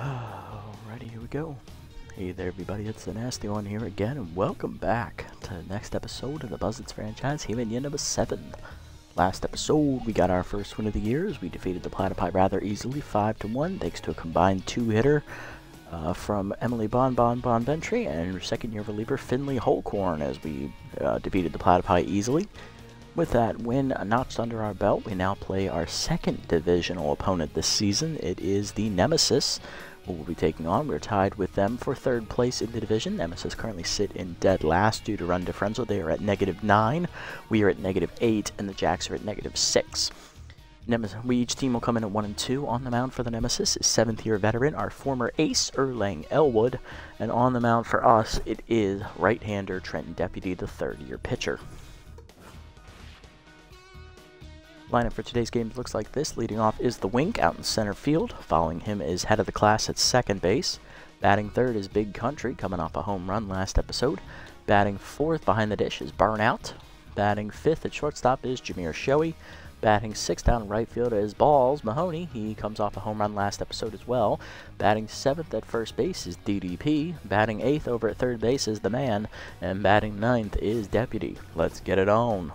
Alrighty, here we go. Hey there everybody, it's the Nasty One here again, and welcome back to the next episode of the Buzzards franchise, here in year number 7. Last episode, we got our first win of the year as we defeated the Platypi rather easily, 5-1, thanks to a combined 2-hitter from Emily Bonventry and her second-year reliever Finley Holcorn as we defeated the Platypi easily. With that win notched under our belt, we now play our second divisional opponent this season. It is the Nemesis, who we'll be taking on. We're tied with them for third place in the division. Nemesis currently sit in dead last due to run differential. They are at -9, we are at -8, and the Jacks are at -6. Each team will come in at 1 and 2. On the mound for the Nemesis is 7th-year veteran, our former ace, Erlang Elwood, and on the mound for us, it is right-hander Trenton Deputy, the 3rd-year pitcher. Lineup for today's game looks like this. Leading off is the Wink out in center field. Following him is head of the class at second base. Batting third is Big Country, coming off a home run last episode. Batting fourth behind the dish is Burnout. Batting fifth at shortstop is Jameer Shoei. Batting sixth down in right field is Balls Mahoney. He comes off a home run last episode as well. Batting seventh at first base is DDP. Batting eighth over at third base is The Man. And batting ninth is Deputy. Let's get it on.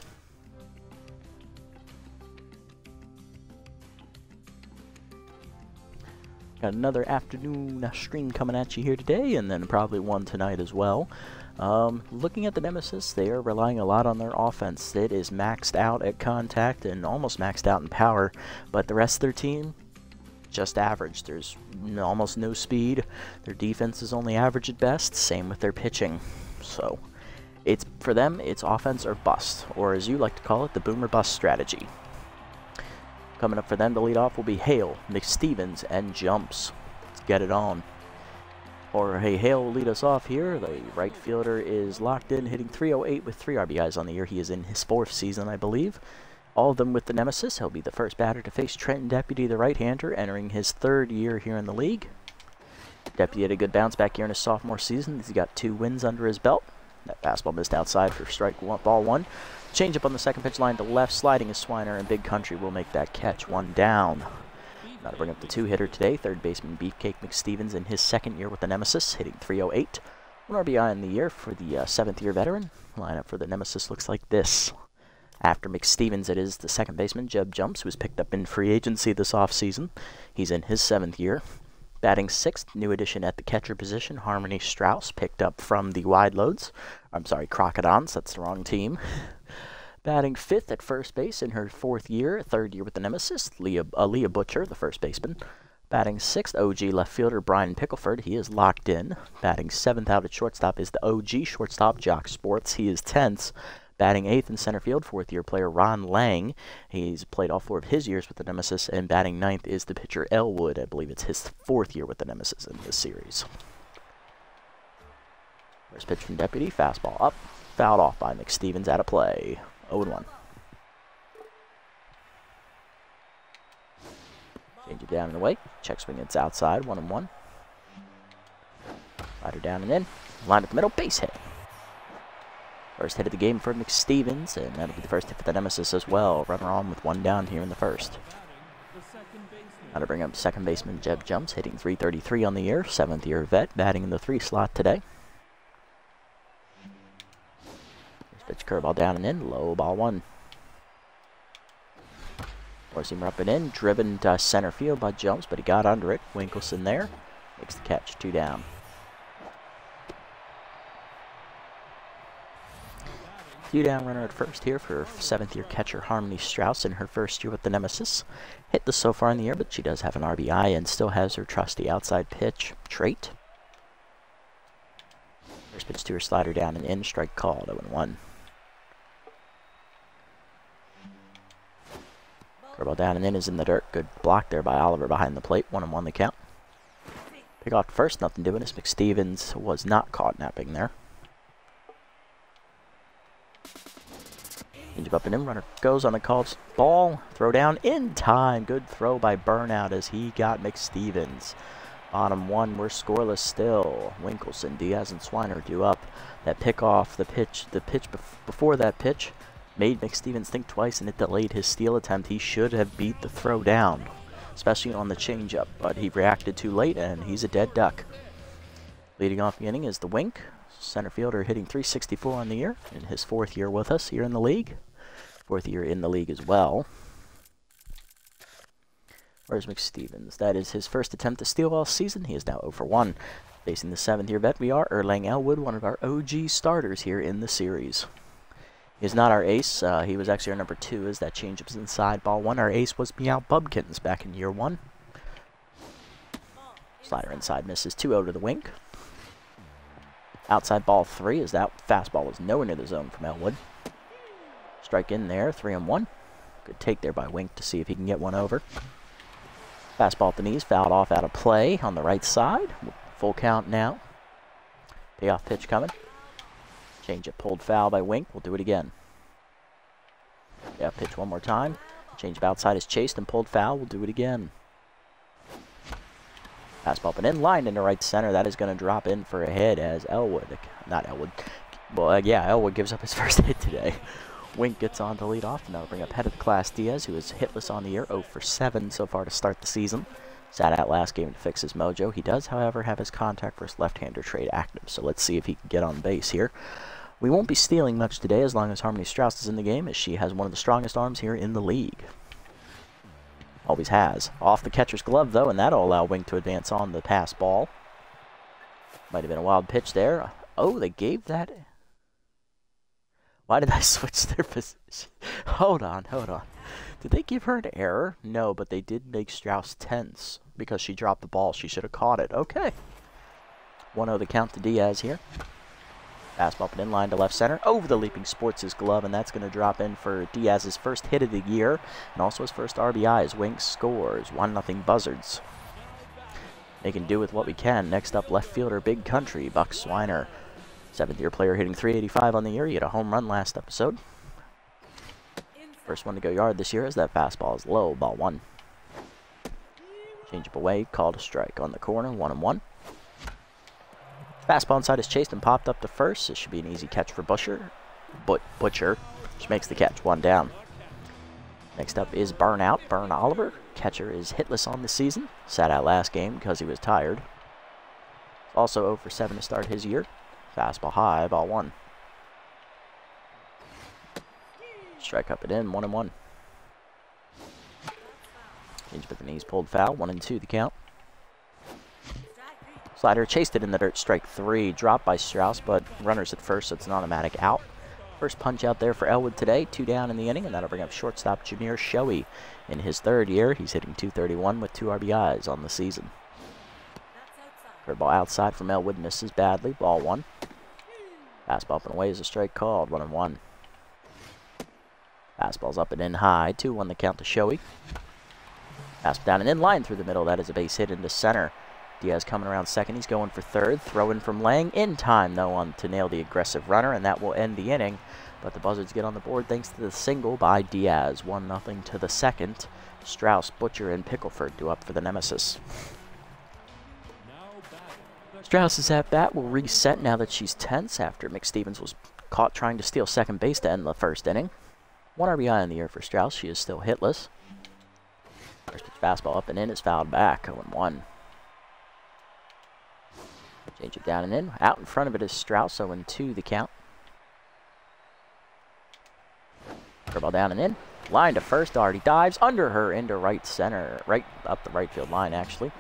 Got another afternoon stream coming at you here today, and then probably one tonight as well. Looking at the Nemesis, they are relying a lot on their offense. It is maxed out at contact and almost maxed out in power, but the rest of their team, just average. There's almost no speed. Their defense is only average at best, same with their pitching. So, for them, it's offense or bust, or as you like to call it, the boom or bust strategy. Coming up for them to lead off will be Hale, McStevens, and Jumps. Let's get it on. Jorge Hale will lead us off here. The right fielder is locked in, hitting .308 with 3 RBIs on the year. He is in his 4th season, I believe. All of them with the Nemesis. He'll be the first batter to face Trenton Deputy, the right-hander, entering his 3rd year here in the league. Deputy had a good bounce back here in his sophomore season. He's got 2 wins under his belt. That fastball missed outside for ball 1. Change up on the second pitch line to left, sliding is Swiner, and Big Country will make that catch. 1 down. Now to bring up the 2-hitter today, third baseman Beefcake McStevens in his 2nd year with the Nemesis, hitting .308. 1 RBI in the year for the 7th-year veteran. Lineup for the Nemesis looks like this. After McStevens, it is the second baseman Jeb Jumps, who was picked up in free agency this offseason. He's in his 7th year. Batting 6th, new addition at the catcher position, Harmony Strauss, picked up from the Crocodons, that's the wrong team. Batting 5th at first base in her 4th year, 3rd year with the Nemesis, Leah Butcher, the first baseman. Batting 6th, OG left fielder Brian Pickleford, he is locked in. Batting 7th out at shortstop is the OG shortstop Jock Sports, he is 10th. Batting 8th in center field, 4th-year player Ron Lang. He's played all 4 of his years with the Nemesis, and batting 9th is the pitcher Elwood. I believe it's his 4th year with the Nemesis in this series. First pitch from Deputy, fastball up, fouled off by McStevens out of play. 0-1. Change it down and away. Check swing, it's outside, 1-1. Slider down and in. Line up the middle, base hit. First hit of the game for McStevens, and that'll be the first hit for the Nemesis as well. Runner on with 1 down here in the 1st. Now to bring up second baseman Jeb Jumps, hitting .333 on the year, 7th-year vet, batting in the 3 slot today. First pitch curveball down and in, low ball 1. Four-seamer up and in, driven to center field by Jumps, but he got under it. Winkelson there, makes the catch, 2 down. Down runner at first here for 7th-year catcher Harmony Strauss in her 1st year with the Nemesis. Hit this so far in the year, but she does have an RBI and still has her trusty outside pitch trait. First pitch to her, slider down and in, strike called, 0-1. Curveball down and in is in the dirt. Good block there by Oliver behind the plate. 1-1 the count. Pick off first, nothing doing as McStevens was not caught napping there. Change up and in, runner goes on the called ball, throw down in time. Good throw by Burnout as he got McStevens. Bottom 1, we're scoreless still. Winkelson, Diaz, and Swiner do up. That pick off, the pitch before that pitch made McStevens think twice and it delayed his steal attempt. He should have beat the throw down. especially on the changeup, but he reacted too late, and he's a dead duck. Leading off the inning is the Wink, center fielder, hitting .364 on the year in his 4th year with us here in the league. 4th year in the league as well. Where's McStevens? That is his first attempt to steal all season. He is now 0 for 1. Facing the 7th-year vet, we are Erlang Elwood, one of our OG starters here in the series. He's not our ace. He was actually our number 2 as that changeup's inside. Ball 1. Our ace was Meow Bubkins back in year 1. Slider inside misses. 2-0 to the Wink. Outside ball 3 as that fastball was nowhere near the zone from Elwood. Strike in there. 3-1. Good take there by Wink to see if he can get one over. Fastball at the knees, fouled off out of play on the right side. Full count now. Payoff pitch coming. Change-up pulled foul by Wink. We'll do it again. Yeah, pitch one more time. Change-up outside is chased and pulled foul. We'll do it again. Fastball up and in, lined into right center. That is going to drop in for a hit as Elwood, not Elwood. Well, yeah, Elwood gives up his first hit today. Wink gets on to lead off, and that'll bring up head of the class Diaz, who is hitless on the year, 0 for 7 so far to start the season. Sat out last game to fix his mojo. He does, however, have his contact versus left-hander trait active, so let's see if he can get on base here. We won't be stealing much today as long as Harmony Strauss is in the game, as she has one of the strongest arms here in the league. Always has. Off the catcher's glove, though, and that'll allow Wink to advance on the pass ball. Might have been a wild pitch there. Oh, they gave that... Why did I switch their position? Hold on. Did they give her an error? No, but they did make Strauss tense because she dropped the ball. She should have caught it. Okay. 1-0 the count to Diaz here. Fastball up and in line to left center. Over the leaping Sports' glove, and that's going to drop in for Diaz's first hit of the year and also his first RBI as Wink scores. 1-0 Buzzards. They can do with what we can. Next up, left fielder Big Country, Buck Swiner. 7th-year player hitting .385 on the year. He had a home run last episode. First one to go yard this year as that fastball is low. Ball 1. Change up away. Called a strike on the corner. 1-1. Fastball inside is chased and popped up to first. This should be an easy catch for Butcher. Which makes the catch. 1 down. Next up is Burnout. Burn Oliver. Catcher is hitless on the season. Sat out last game because he was tired. Also 0 for 7 to start his year. Fastball high, ball 1. Strike up and in, 1-1. Change up at the knees, pulled foul, 1-2 the count. Slider chased it in the dirt, strike 3. Dropped by Strauss, but runners at first, so it's an automatic out. First punch out there for Elwood today, 2 down in the inning, and that'll bring up shortstop Jameer Shoei. In his 3rd year, he's hitting .231 with 2 RBIs on the season. Curveball outside from Elwood, misses badly. Ball 1. Fastball up and away is a strike called. 1-1. Fastball's up and in high. 2-1 the count to Shoei. Fastball down and in line through the middle. That is a base hit into center. Diaz coming around second. He's going for 3rd. Throw in from Lang. In time, though, on to nail the aggressive runner, and that will end the inning. But the Buzzards get on the board thanks to the single by Diaz. 1-0 to the 2nd. Strauss, Butcher, and Pickleford do up for the nemesis. Strauss's at-bat will reset now that she's tense after McStevens was caught trying to steal second base to end the 1st inning. 1 RBI in the year for Strauss. She is still hitless. First pitch fastball up and in is fouled back. 0-1. Change it down and in. Out in front of it is Strauss. 0-2 the count. Curveball down and in. Line to first. Already dives under her into right center. Right up the right field line, actually.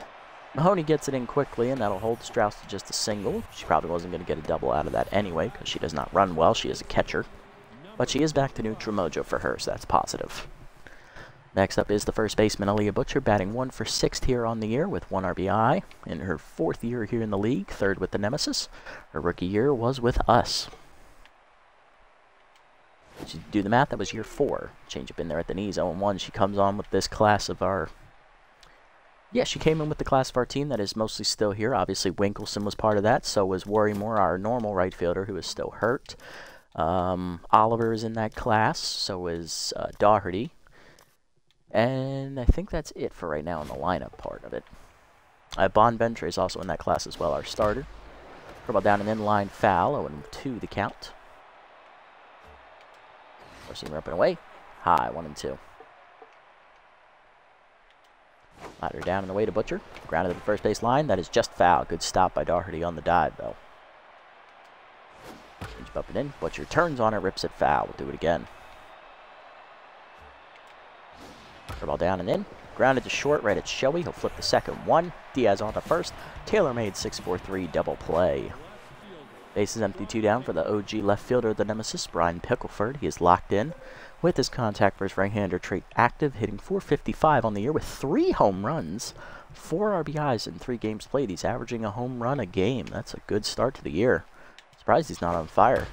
Mahoney gets it in quickly, and that'll hold Strauss to just a single. She probably wasn't going to get a double out of that anyway, because she does not run well. She is a catcher. But she is back to neutral mojo for her, so that's positive. Next up is the first baseman, Aaliyah Butcher, batting 1 for 6 here on the year with 1 RBI. In her 4th year here in the league, 3rd with the Nemesis. Her rookie year was with us. If you do the math, that was year 4. Change up in there at the knees, 0-1. She comes on with this class of our... Yeah, she came in with the class of our team that is mostly still here. Obviously, Winkelson was part of that. So was Worrymore, our normal right fielder, who is still hurt. Oliver is in that class. So is Doherty. And I think that's it for right now in the lineup part of it. Bonventre is also in that class as well, our starter. Curveball down an in-line foul. 0-2 the count. Four-seamer up and away. High, 1-2. Slider down and away to Butcher. Grounded to the first base line. That is just foul. Good stop by Doherty on the dive, though. Change up and in. Butcher turns on it, rips it foul. We'll do it again. Ball down and in. Grounded to short right at Shelby. He'll flip the second one. Diaz on to first. Taylor-made 6-4-3 double play. Base is empty, 2 down for the OG left fielder of the Nemesis, Brian Pickleford. He is locked in with his contact versus right-hander trait active, hitting .455 on the year with 3 home runs, 4 RBIs in 3 games played. He's averaging a home run a game. That's a good start to the year. Surprised he's not on fire.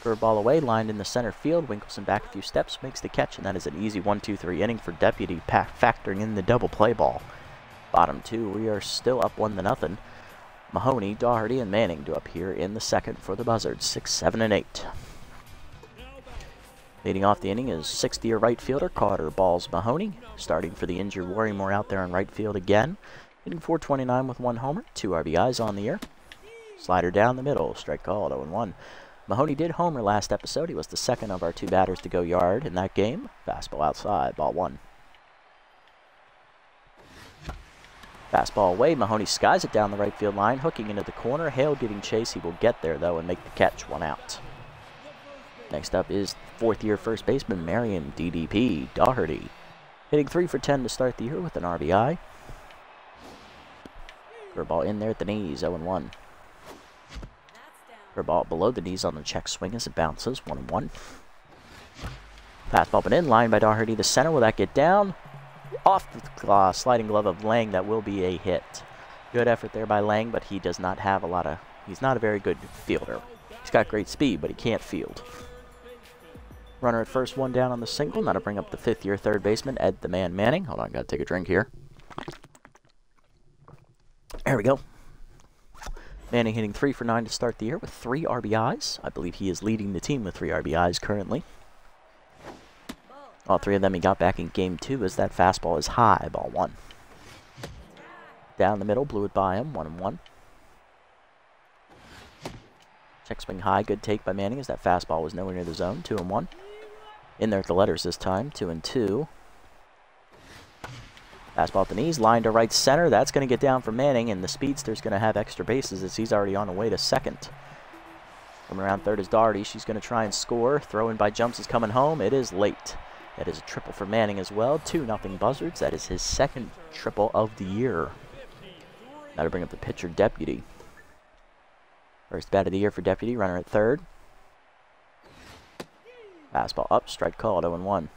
Curveball away, lined in the center field. Winkelson back a few steps, makes the catch, and that is an easy 1-2-3 inning for Deputy, factoring in the double play ball. Bottom 2, we are still up 1-0. Mahoney, Doherty, and Manning do up here in the second for the Buzzards, 6, 7, and 8. Leading off the inning is 60-year right fielder Carter Balls Mahoney. Starting for the injured Worrymore out there in right field again. Hitting .429 with 1 homer, 2 RBIs on the year. Slider down the middle, strike called, 0-1. Mahoney did homer last episode. He was the second of our 2 batters to go yard in that game. Fastball outside, ball 1. Fastball away, Mahoney skies it down the right field line, hooking into the corner. Hale giving chase. He will get there, though, and make the catch, 1 out. Next up is 4th-year first baseman Marion DDP Doherty. Hitting 3 for 10 to start the year with an RBI. Curveball in there at the knees, 0-1. Curveball below the knees on the check swing as it bounces, 1-1. Fastball but in, line by Doherty to center. Will that get down? Off the sliding glove of Lang, that will be a hit. Good effort there by Lang, but he does not have a lot of... He's not a very good fielder. He's got great speed, but he can't field. Runner at first, 1 down on the single. Now to bring up the 5th-year third baseman, Ed the Man Manning. Hold on, gotta take a drink here. There we go. Manning hitting 3 for 9 to start the year with 3 RBIs. I believe he is leading the team with 3 RBIs currently. All 3 of them he got back in game 2 as that fastball is high, ball 1. Down the middle, blew it by him, 1-1. Check swing high, good take by Manning as that fastball was nowhere near the zone, 2-1. In there at the letters this time, 2-2. Fastball at the knees, line to right center. That's going to get down for Manning, and the speedster's going to have extra bases as he's already on the way to second. Coming around third is Doherty. She's going to try and score. Throw in by Jumps is coming home. It is late. That is a triple for Manning as well. 2-0 Buzzards. That is his 2nd triple of the year. Now to bring up the pitcher, Deputy. First bat of the year for Deputy. Runner at third. Fastball up. Strike called. 0-1.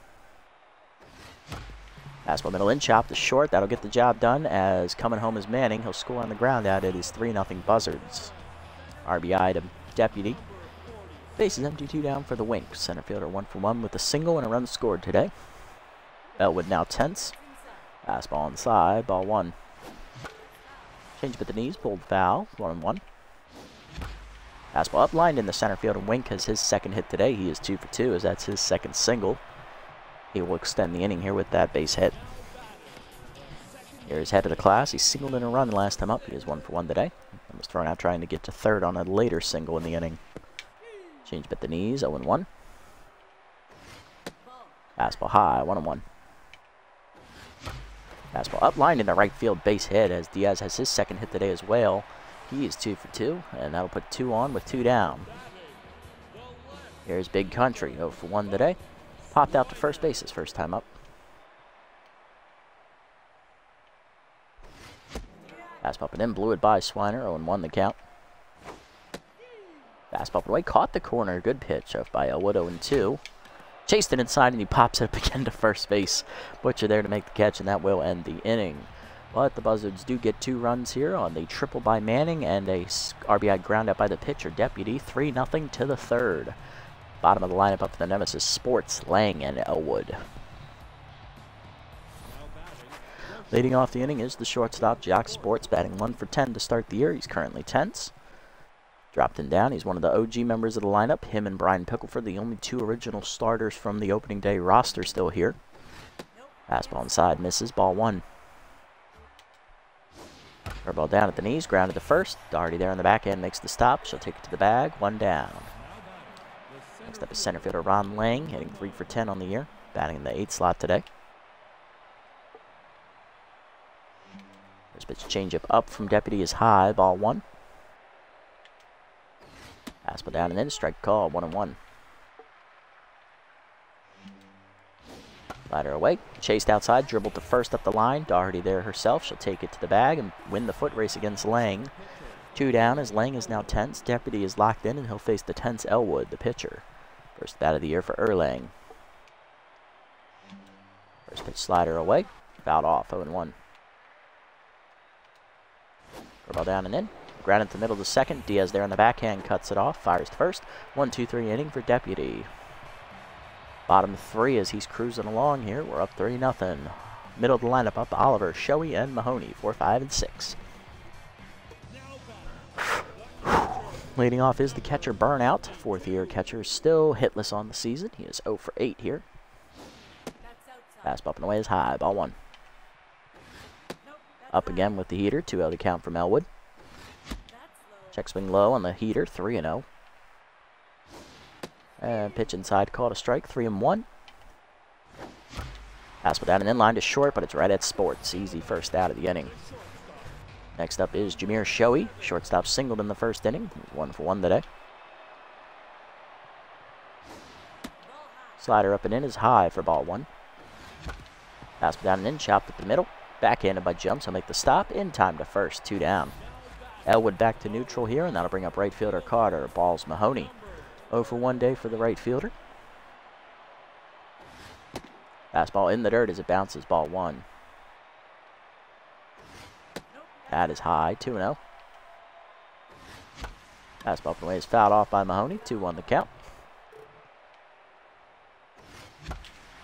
Fastball middle in. Chop to short. That'll get the job done as coming home is Manning. He'll score on the ground out. It is 3-0 Buzzards. RBI to Deputy. Base is empty, 2 down for the Wink. Center fielder 1 for 1 with a single and a run scored today. Elwood now tense. Fastball inside, ball 1. Change up at the knees, pulled foul, 1-1. Fastball up, lined in the center field, and Wink has his 2nd hit today. He is 2 for 2 as that's his 2nd single. He will extend the inning here with that base hit. Here's head of the class. He singled in a run last time up. He is 1 for 1 today. And was thrown out trying to get to third on a later single in the inning. Change up at the knees, 0-1. Fastball high, 1-1. Fastball up, lined in the right field base hit as Diaz has his 2nd hit today as well. He is 2 for 2, and that'll put 2 on with 2 down. Here's Big Country, 0 for 1 today. Popped out to first base his first time up. Fastball up and in, blew it by Swiner, 0-1 the count. Fastball away, caught the corner, good pitch off by Elwood, 0-2. Chased it inside and he pops it up again to first base. Butcher there to make the catch, and that will end the inning. But the Buzzards do get 2 runs here on the triple by Manning and a RBI ground out by the pitcher, Deputy. 3-0 to the 3rd. Bottom of the lineup up for the Nemesis, Sports, Lang, and Elwood. Leading off the inning is the shortstop, Jock Sports, batting 1 for 10 to start the year. He's currently tense. Dropped him down. He's one of the OG members of the lineup. Him and Brian Pickleford, the only 2 original starters from the opening day roster, still here. Fastball inside, misses, ball 1. Curveball down at the knees, grounded to first. Doherty there on the back end makes the stop. She'll take it to the bag, 1 down. Next up is center fielder Ron Lang, hitting 3 for 10 on the year, batting in the 8th slot today. First pitch changeup up from Deputy is high, ball 1. Fastball down and in, strike call, 1-1. Slider away, chased outside, dribbled to first up the line. Doherty there herself. She'll take it to the bag and win the foot race against Lang. 2 down as Lang is now tense. Deputy is locked in and he'll face the tense Elwood, the pitcher. First bat of the year for Erlang. First pitch slider away, fouled off, 0-1. Ball down and in. Grounded to the middle to second. Diaz there on the backhand cuts it off. Fires to first. 1-2-3 inning for Deputy. Bottom 3 as he's cruising along here. We're up 3-0. Middle of the lineup up Oliver, Shoei, and Mahoney. 4, 5, and 6. Leading off is the catcher Burnout. 4th-year catcher still hitless on the season. He is 0 for 8 here. Fastball up and away is high. Ball 1. Up again with the heater. 2-0 to count from Elwood. Check swing low on the heater. 3-0. And pitch inside, called a strike, 3-1. Fastball down and in line to short, but it's right at Sports. Easy first out of the inning. Next up is Jameer Shoei. Shortstop singled in the first inning. 1 for 1 today. Slider up and in is high for ball 1. Fastball down and in, chopped at the middle. Backhanded by Jumps. He'll make the stop in time to first. 2 down. Elwood back to neutral here, and that'll bring up right fielder Carter. Balls Mahoney. 0 for 1 day for the right fielder. Fastball in the dirt as it bounces, ball 1. That is high, 2-0. Fastball up and away is fouled off by Mahoney, 2-1 the count.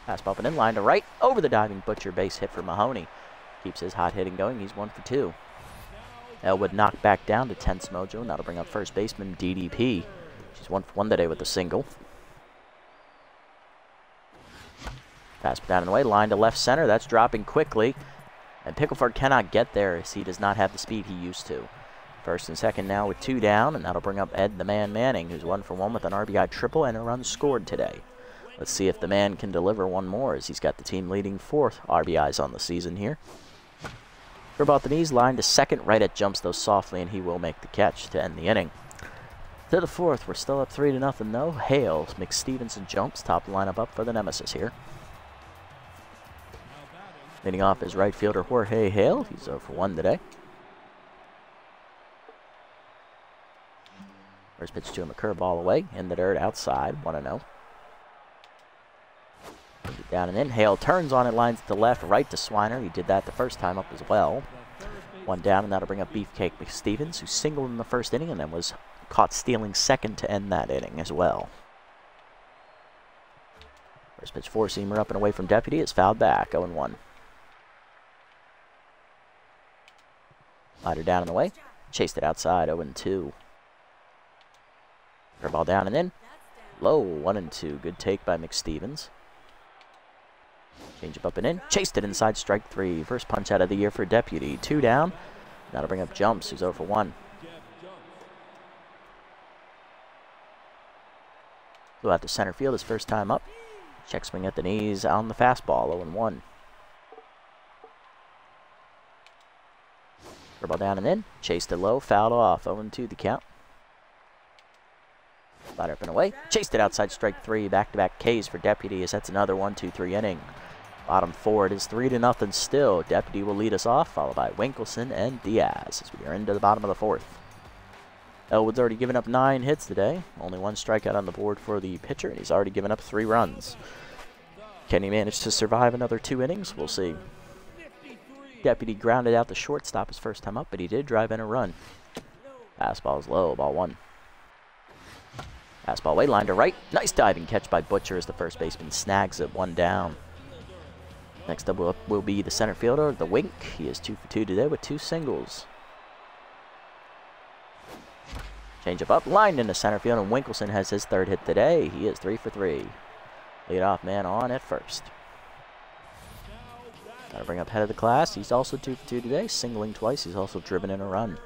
Fastball up and in line to right, over the diving Butcher, base hit for Mahoney. Keeps his hot hitting going, he's 1 for 2. Elwood knocked back down to tense mojo, and that'll bring up first baseman DDP. She's 1 for 1 today with a single. Fastball down and away, line to left center. That's dropping quickly. And Pickleford cannot get there as he does not have the speed he used to. First and second now with 2 down, and that'll bring up Ed the Man Manning, who's 1 for 1 with an RBI triple and a run scored today. Let's see if the man can deliver one more as he's got the team leading 4 RBIs on the season here. For about the knees, line to second, right at Jumps though softly, and he will make the catch to end the inning. To the 4th, we're still up 3-0 though. Hale, McStevens, and Jumps top the lineup up for the nemesis here. Leading off is right fielder Jorge Hale. He's 0 for 1 today. First pitch to him, a curveball away in the dirt outside, 1-0. Down and in. Hale turns on it, lines to left, right to Swiner. He did that the first time up as well. 1 down, and that'll bring up Beefcake McStevens, who singled in the first inning and then was caught stealing second to end that inning as well. First pitch 4-seamer up and away from Deputy. It's fouled back, 0-1. Slider down and away. Chased it outside, 0-2. Curveball down and in. Low, 1-2. Good take by McStevens. Changeup up and in. Chased it inside, strike 3. First punch out of the year for Deputy. 2 down. That'll bring up Jumps, who's 0 for 1. Go out to center field his first time up. Check swing at the knees on the fastball, 0-1. Curveball down and in. Chased it low, fouled off, 0-2 the count. Slider up and away. Chased it outside, strike 3. Back-to-back Ks for Deputy as that's another 1-2-3 inning. Bottom 4, it is 3-0 still. Deputy will lead us off, followed by Winkelson and Diaz as we are into the bottom of the 4th. Elwood's already given up 9 hits today. Only 1 strikeout on the board for the pitcher, and he's already given up 3 runs. Can he manage to survive another 2 innings? We'll see. Deputy grounded out the shortstop his first time up, but he did drive in a run. Fastball is low, ball 1. Fastball way, line to right. Nice diving catch by Butcher as the first baseman snags it, 1 down. Next up will be the center fielder, the Wink. He is 2 for 2 today with 2 singles. Changeup up, lined into center field, and Winkelson has his 3rd hit today. He is 3 for 3. Leadoff man on at first. Gotta bring up head of the class. He's also 2 for 2 today, singling twice. He's also driven in a run.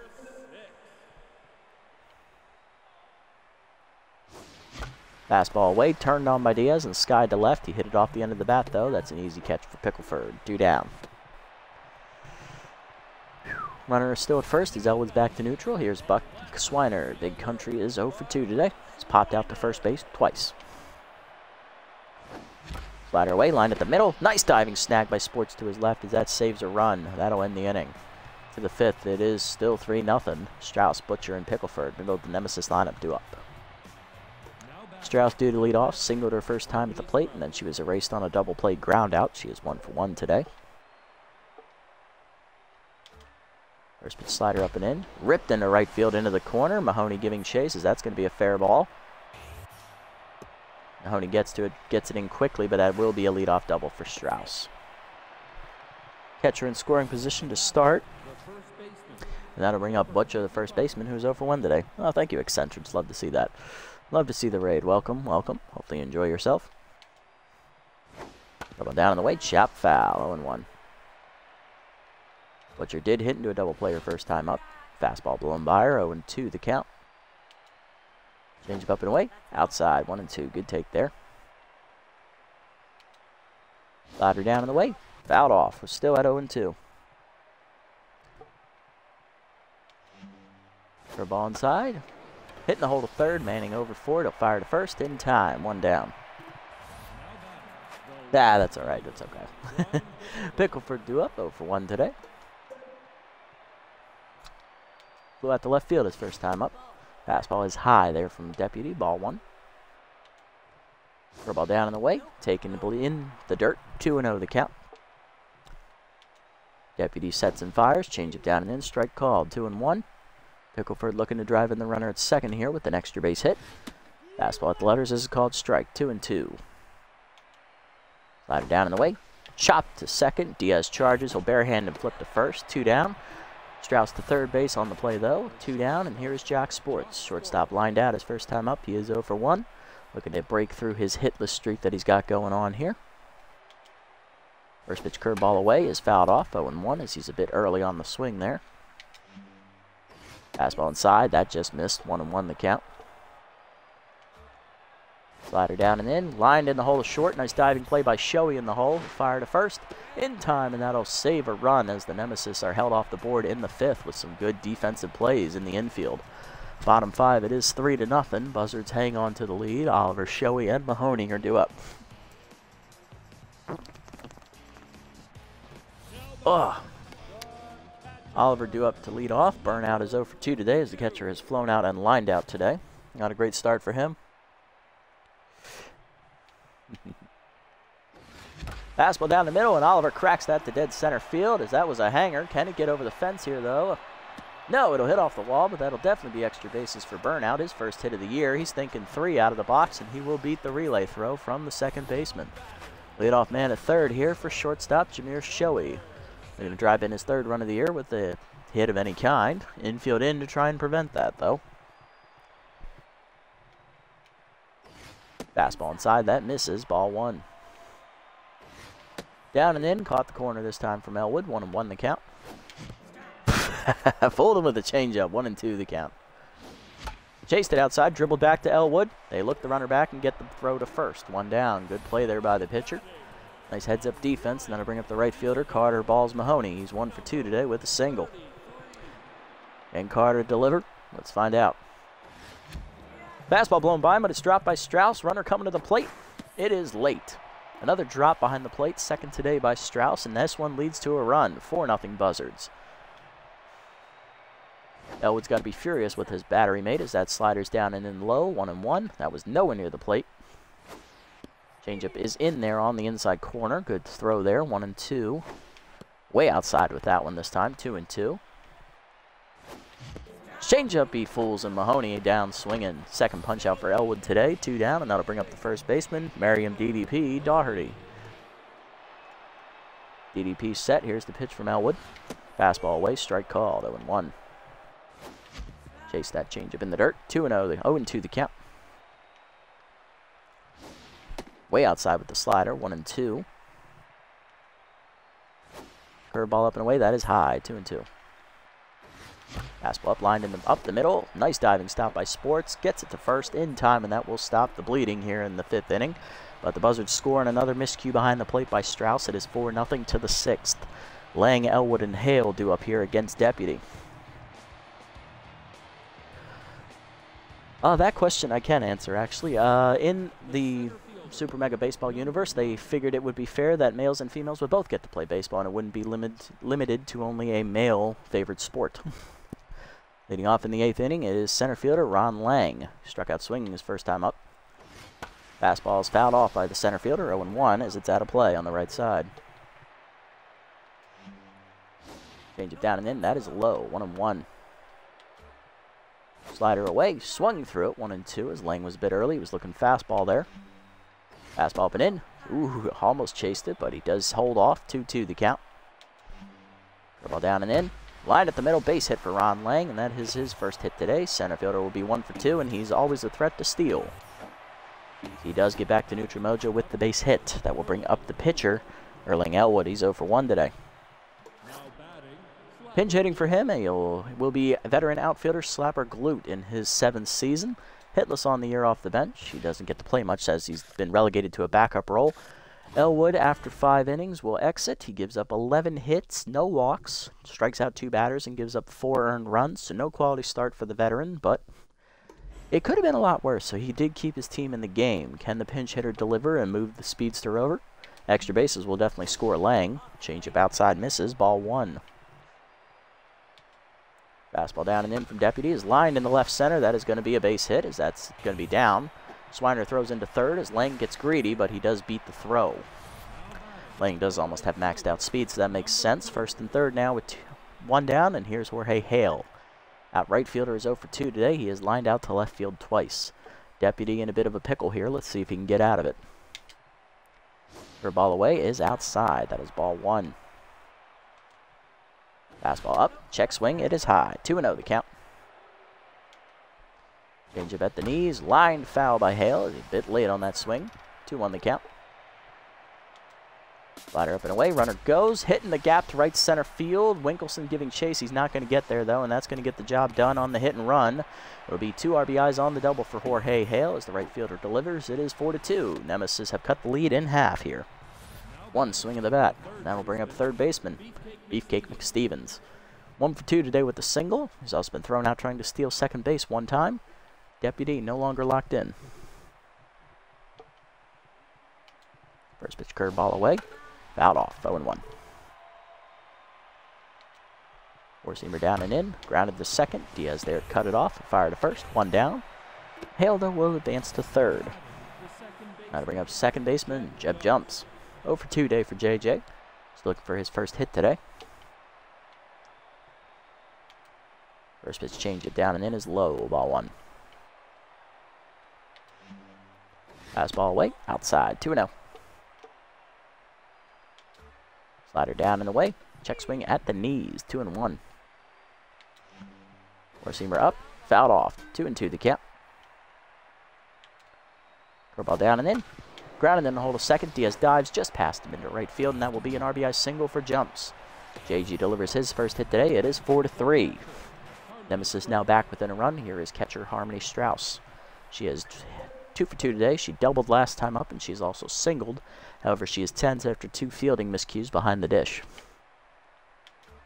Fastball away, turned on by Diaz and skied to left. He hit it off the end of the bat, though. That's an easy catch for Pickleford. 2 down. Runner is still at first as Elwood's back to neutral. Here's Buck Swiner. Big Country is 0 for 2 today. He's popped out to first base twice. Slider away, line at the middle. Nice diving snag by Sports to his left as that saves a run. That'll end the inning. To the fifth, it is still 3-0. Strauss, Butcher, and Pickleford, middle of the Nemesis lineup, due up. Strauss due to lead off, singled her first time at the plate, and then she was erased on a double play ground out. She is 1 for 1 today. First pitch slider up and in. Ripped into right field into the corner. Mahoney giving chase as that's going to be a fair ball. Mahoney gets it in quickly, but that will be a leadoff double for Strauss. Catcher in scoring position to start. And that'll bring up Butcher, the first baseman, who's 0 for 1 today. Oh, thank you, Eccentrics. Love to see that. Love to see the raid. Welcome, welcome. Hopefully you enjoy yourself. Double down on the way. Chop foul. 0-1. Butcher did hit into a double play her first time up. Fastball blown by her. 0-2 the count. Change up and away. Outside. 1-2. Good take there. Slider down and away. Fouled off. We're still at 0-2. For a ball inside. Hitting the hole to third. Manning over for it. He'll fire to first in time. 1 down. Ah, that's all right. That's okay. Pickleford due up 0 for 1 today. Flew out to left field his first time up. Fastball is high there from Deputy. Ball 1. Ball down in the way. Taken in the dirt. 2-0 the count. Deputy sets and fires. Change it down and in. Strike called. 2-1. Pickleford looking to drive in the runner at second here with an extra base hit. Fastball at the letters. This is called strike. 2-2. Slider down in the way. Chop to second. Diaz charges. He'll barehand and flip to first. 2 down. Strauss to third base on the play though. 2 down. And here is Jock Sports. Shortstop lined out his first time up. He is 0 for 1. Looking to break through his hitless streak that he's got going on here. First pitch curveball away is fouled off. 0-1 as he's a bit early on the swing there. Fastball inside, that just missed. 1-1 the count. Slider down and in, lined in the hole to short. Nice diving play by Shoei in the hole. Fire to first in time, and that'll save a run as the Nemesis are held off the board in the fifth with some good defensive plays in the infield. Bottom 5, it is 3-0. Buzzards hang on to the lead. Oliver, Shoei, and Mahoney are due up. Oliver due up to lead off. Burnout is 0 for 2 today as the catcher has flown out and lined out today. Not a great start for him. Fastball down the middle, and Oliver cracks that to dead center field as that was a hanger. Can it get over the fence here, though? No, it'll hit off the wall, but that'll definitely be extra bases for Burnout. His first hit of the year. He's thinking 3 out of the box, and he will beat the relay throw from the second baseman. Leadoff man at third here for shortstop Jameer Shoei. They're going to drive in his 3rd run of the year with a hit of any kind. Infield in to try and prevent that, though. Fastball inside, that misses. Ball 1. Down and in, caught the corner this time from Elwood. 1-1 the count. Fooled him with a changeup. 1-2 the count. Chased it outside, dribbled back to Elwood. They look the runner back and get the throw to first. 1 down. Good play there by the pitcher. Nice heads-up defense, and that'll bring up the right fielder, Carter. Balls Mahoney. He's 1 for 2 today with a single. And Carter delivered. Let's find out. Fastball blown by him, but it's dropped by Strauss. Runner coming to the plate. It is late. Another drop behind the plate, second today by Strauss, and this one leads to a run. 4-0 Buzzards. Elwood's got to be furious with his battery mate as that slider's down and in low. 1-1. That was nowhere near the plate. Changeup is in there on the inside corner. Good throw there. 1-2. Way outside with that one this time. 2-2. Changeup he fools, and Mahoney down swinging. Second punch out for Elwood today. 2 down, and that'll bring up the first baseman, Merriam DDP Doherty. DDP set. Here's the pitch from Elwood. Fastball away. Strike called. 0-1. Chase that changeup in the dirt. 2-0. 0-2 the count. Way outside with the slider. 1-2. Curveball up and away. That is high. 2-2. Fastball up, lined in up the middle. Nice diving stop by Sports. Gets it to first in time, and that will stop the bleeding here in the 5th inning. But the Buzzards score on another miscue behind the plate by Strauss. It is 4-0 to the 6th. Lang, Elwood, and Hale do up here against Deputy. That question I can answer, actually. In the Super Mega Baseball universe, they figured it would be fair that males and females would both get to play baseball, and it wouldn't be limited to only a male-favored sport. Leading off in the 8th inning is center fielder Ron Lang. Struck out swinging his first time up. Fastball is fouled off by the center fielder, 0-1, as it's out of play on the right side. Change it down and in. That is low, 1-1. Slider away, swung through it, 1-2, as Lang was a bit early. He was looking fastball there. Fastball up and in. Ooh, almost chased it, but he does hold off. 2-2 the count. Ball down and in. Line at the middle, base hit for Ron Lang, and that is his first hit today. Center fielder will be 1 for 2, and he's always a threat to steal. He does get back to neutral mojo with the base hit. That will bring up the pitcher, Erling Elwood. He's 0 for 1 today. Pinch hitting for him, will be veteran outfielder Slapper Glute in his 7th season. Hitless on the year off the bench. He doesn't get to play much as he's been relegated to a backup role. Elwood, after 5 innings, will exit. He gives up 11 hits, no walks, strikes out 2 batters, and gives up 4 earned runs. So no quality start for the veteran, but it could have been a lot worse. So he did keep his team in the game. Can the pinch hitter deliver and move the speedster over? Extra bases will definitely score Lang. Changeup outside misses, ball 1. Fastball down and in from Deputy is lined in the left center. That is going to be a base hit, as that's going to be down. Swiner throws into third as Lang gets greedy, but he does beat the throw. Lang does almost have maxed out speed, so that makes sense. First and third now with 1 down, and here's Jorge Hale. Out right fielder is 0 for 2 today. He is lined out to left field twice. Deputy in a bit of a pickle here. Let's see if he can get out of it. Her ball away is outside. That is ball 1. Fastball up, check swing, it is high. 2-0 the count. Changeup at the knees, lined foul by Hale. He's a bit late on that swing. 2-1 the count. Slider up and away, runner goes, hitting the gap to right center field. Winkelson giving chase, he's not going to get there though, and that's going to get the job done on the hit and run. It'll be 2 RBIs on the double for Jorge Hale as the right fielder delivers. It is 4-2. Nemesis have cut the lead in half here. 1 swing of the bat. That'll bring up third baseman, Beefcake McStevens. 1 for 2 today with the single. He's also been thrown out trying to steal second base 1 time. Deputy no longer locked in. First pitch curveball away. Fouled off, 0-1. Four-seamer down and in. Grounded to second. Diaz there cut it off. Fire to first. 1 down. Hale though will advance to third. Now to bring up second baseman, Jeb Jumps. 0 for 2 day for JJ. He's looking for his first hit today. First pitch change it down and in is low, ball 1. Fastball away, outside, 2-0. Slider down and away, check swing at the knees, 2-1. Four-seamer up, fouled off, 2-2 the count. Curveball down and in. Grounded in the hold of second. Diaz dives just past him into right field, and that will be an RBI single for Jumps. JG delivers his first hit today. It is 4-3. Nemesis now back within a run. Here is catcher Harmony Strauss. She is 2 for 2 today. She doubled last time up, and she's also singled. However, she is 10s after 2 fielding miscues behind the dish.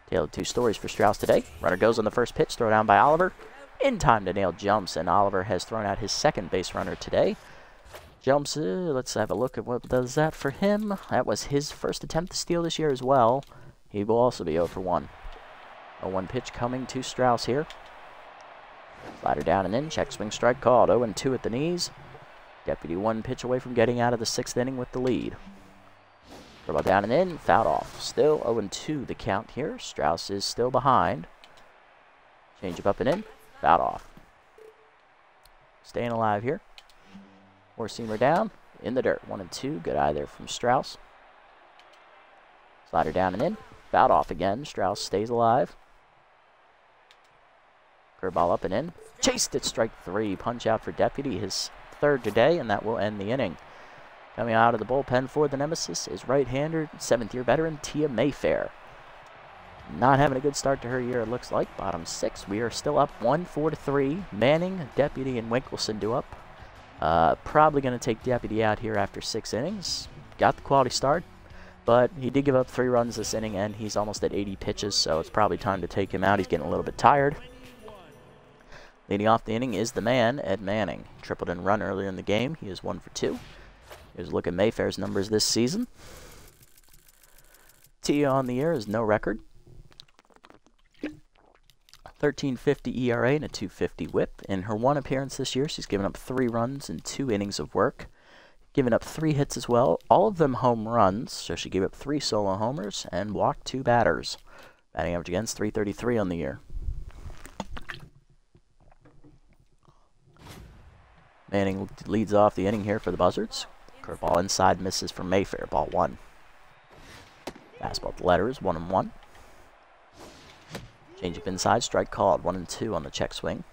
Tale of 2 stories for Strauss today. Runner goes on the first pitch, throw down by Oliver. In time to nail Jumps, and Oliver has thrown out his second base runner today. Jumps, let's have a look at what does that for him. That was his first attempt to steal this year as well. He will also be 0 for 1. A 1 pitch coming to Strauss here. Slider down and in, check swing strike called. 0-2 at the knees. Deputy 1 pitch away from getting out of the 6th inning with the lead. Curveball down and in, fouled off. Still 0-2 the count here. Strauss is still behind. Changeup up and in, fouled off. Staying alive here. Four-seamer down, in the dirt, 1-2. Good eye there from Strauss. Slider down and in, fouled off again. Strauss stays alive. Curveball up and in. Chased it, strike 3. Punch out for Deputy, his 3rd today, and that will end the inning. Coming out of the bullpen for the Nemesis is right-hander, 7th-year veteran Tia Mayfair. Not having a good start to her year, it looks like. Bottom 6, we are still up 4-3. Manning, Deputy, and Winkelson do up. Probably going to take Deputy out here after 6 innings. Got the quality start. But he did give up 3 runs this inning, and he's almost at 80 pitches, so it's probably time to take him out. He's getting a little bit tired. Leading off the inning is the man, Ed Manning. Tripled and run earlier in the game. He is 1 for 2. Here's a look at Mayfair's numbers this season. TIA on the year is no record. 13.50 ERA and a 2.50 WHIP. In her 1 appearance this year, she's given up 3 runs in 2 innings of work. Given up 3 hits as well, all of them home runs, so she gave up 3 solo homers and walked 2 batters. Batting average against .333 on the year. Manning leads off the inning here for the Buzzards. Curveball inside, misses from Mayfair, ball 1. Fastball at the letters, 1-1. Changeup inside, strike called, 1-2 on the check swing.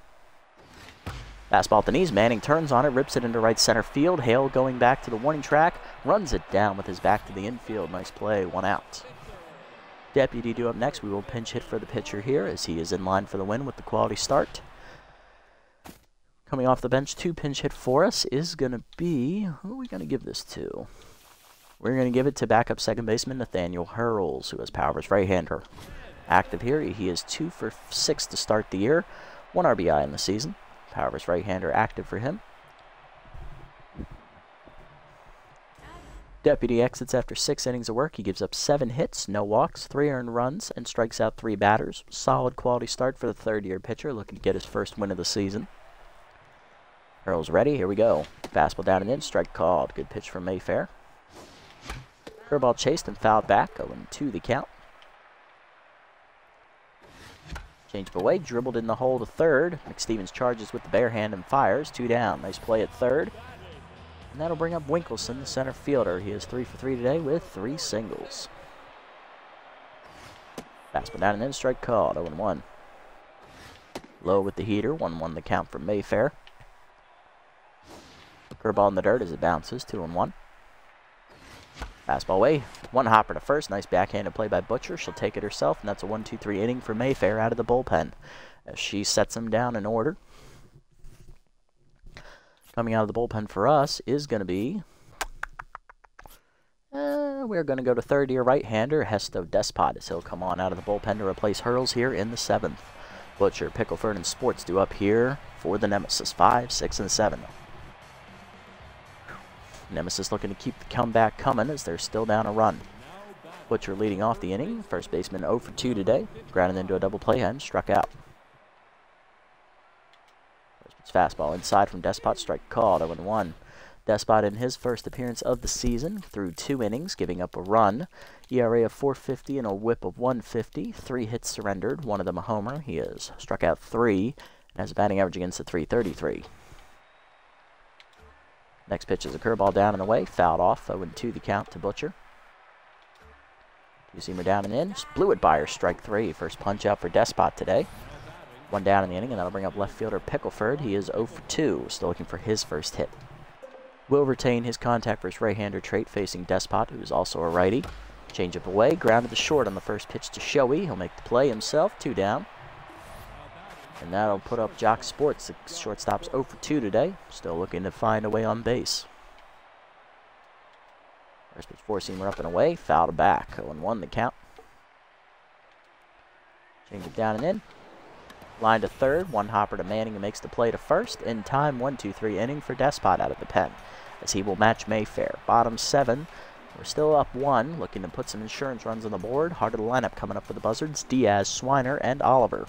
Fastball at the knees, Manning turns on it, rips it into right center field. Hale going back to the warning track, runs it down with his back to the infield. Nice play, 1 out. Deputy due up next. We will pinch hit for the pitcher here as he is in line for the win with the quality start. Coming off the bench to pinch hit for us is going to be, who are we going to give this to? We're going to give it to backup second baseman Nathaniel Hurls, who has power as right-hander. Active here, he is 2 for 6 to start the year, 1 RBI in the season. Power as right-hander active for him. Deputy exits after 6 innings of work. He gives up 7 hits, no walks, 3 earned runs, and strikes out 3 batters. Solid quality start for the third-year pitcher, looking to get his first win of the season. Earl's ready. Here we go. Fastball down and in. Strike called. Good pitch from Mayfair. Curveball chased and fouled back. 0-2 the count. Changeup away. Dribbled in the hole to third. McStevens charges with the bare hand and fires. 2 down. Nice play at third. And that'll bring up Winkleson, the center fielder. He is 3 for 3 today with 3 singles. Fastball down and in. Strike called. 0-1. Low with the heater. 1-1 the count from Mayfair. Curveball in the dirt as it bounces. 2-1. Fastball away. 1 hopper to first. Nice backhanded play by Butcher. She'll take it herself, and that's a 1-2-3 inning for Mayfair out of the bullpen as she sets him down in order. Coming out of the bullpen for us is going to be, we're going to go to third-year right-hander Hesto Despot as he'll come on out of the bullpen to replace Hurls here in the 7th. Butcher, Pickleford, and Sports due up here for the Nemesis, 5, 6, and 7. Nemesis looking to keep the comeback coming as they're still down a run. Butcher leading off the inning. First baseman 0 for 2 today. Grounded into a double play and struck out. First fastball inside from Despot. Strike called. 0-1. Despot in his first appearance of the season through 2 innings, giving up a run. ERA of 4.50 and a WHIP of 1.50. 3 hits surrendered. 1 of them a homer. He has struck out 3 and has a batting average against a .333. Next pitch is a curveball down and away. Fouled off. 0-2 the count to Butcher. Two-seamer down and in. Just blew it by her. Strike 3. First punch out for Despot today. 1 down in the inning, and that'll bring up left fielder Pickleford. He is 0 for 2. Still looking for his first hit. Will retain his contact versus right-hander trait facing Despot, who is also a righty. Changeup away. Grounded to short on the first pitch to Shoei. He'll make the play himself. 2 down. And that'll put up Jock Sports. The shortstop's 0 for 2 today. Still looking to find a way on base. First pitch 4-seamer up and away. Fouled back. 0-1 the count. Change it down and in. Line to third. 1 hopper to Manning who makes the play to first. In time, 1-2-3 inning for Despot out of the pen as he will match Mayfair. Bottom 7. We're still up 1. Looking to put some insurance runs on the board. Heart of the lineup coming up for the Buzzards. Diaz, Swiner, and Oliver.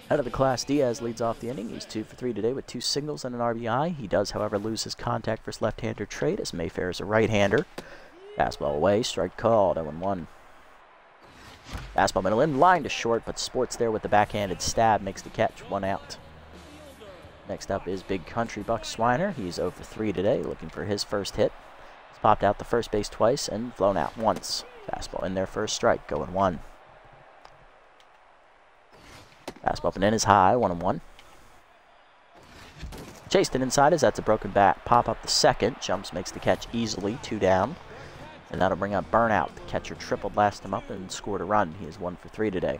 Out of the class, Diaz leads off the inning. He's 2 for 3 today with 2 singles and an RBI. He does, however, lose his contact versus left-hander trait as Mayfair is a right-hander. Fastball away, strike called, 0-1. Fastball middle in, line to short, but Sports there with the backhanded stab makes the catch, 1 out. Next up is Big Country Buck Swiner. He's 0 for 3 today, looking for his first hit. He's popped out the first base twice and flown out once. Fastball in there for a strike, 0-1. Fastball up and in is high, 1-1. Chased it inside as that's a broken bat. Pop up the second. Jumps, makes the catch easily, 2 down. And that'll bring up Burnout. The catcher tripled last time up and scored a run. He is 1 for 3 today.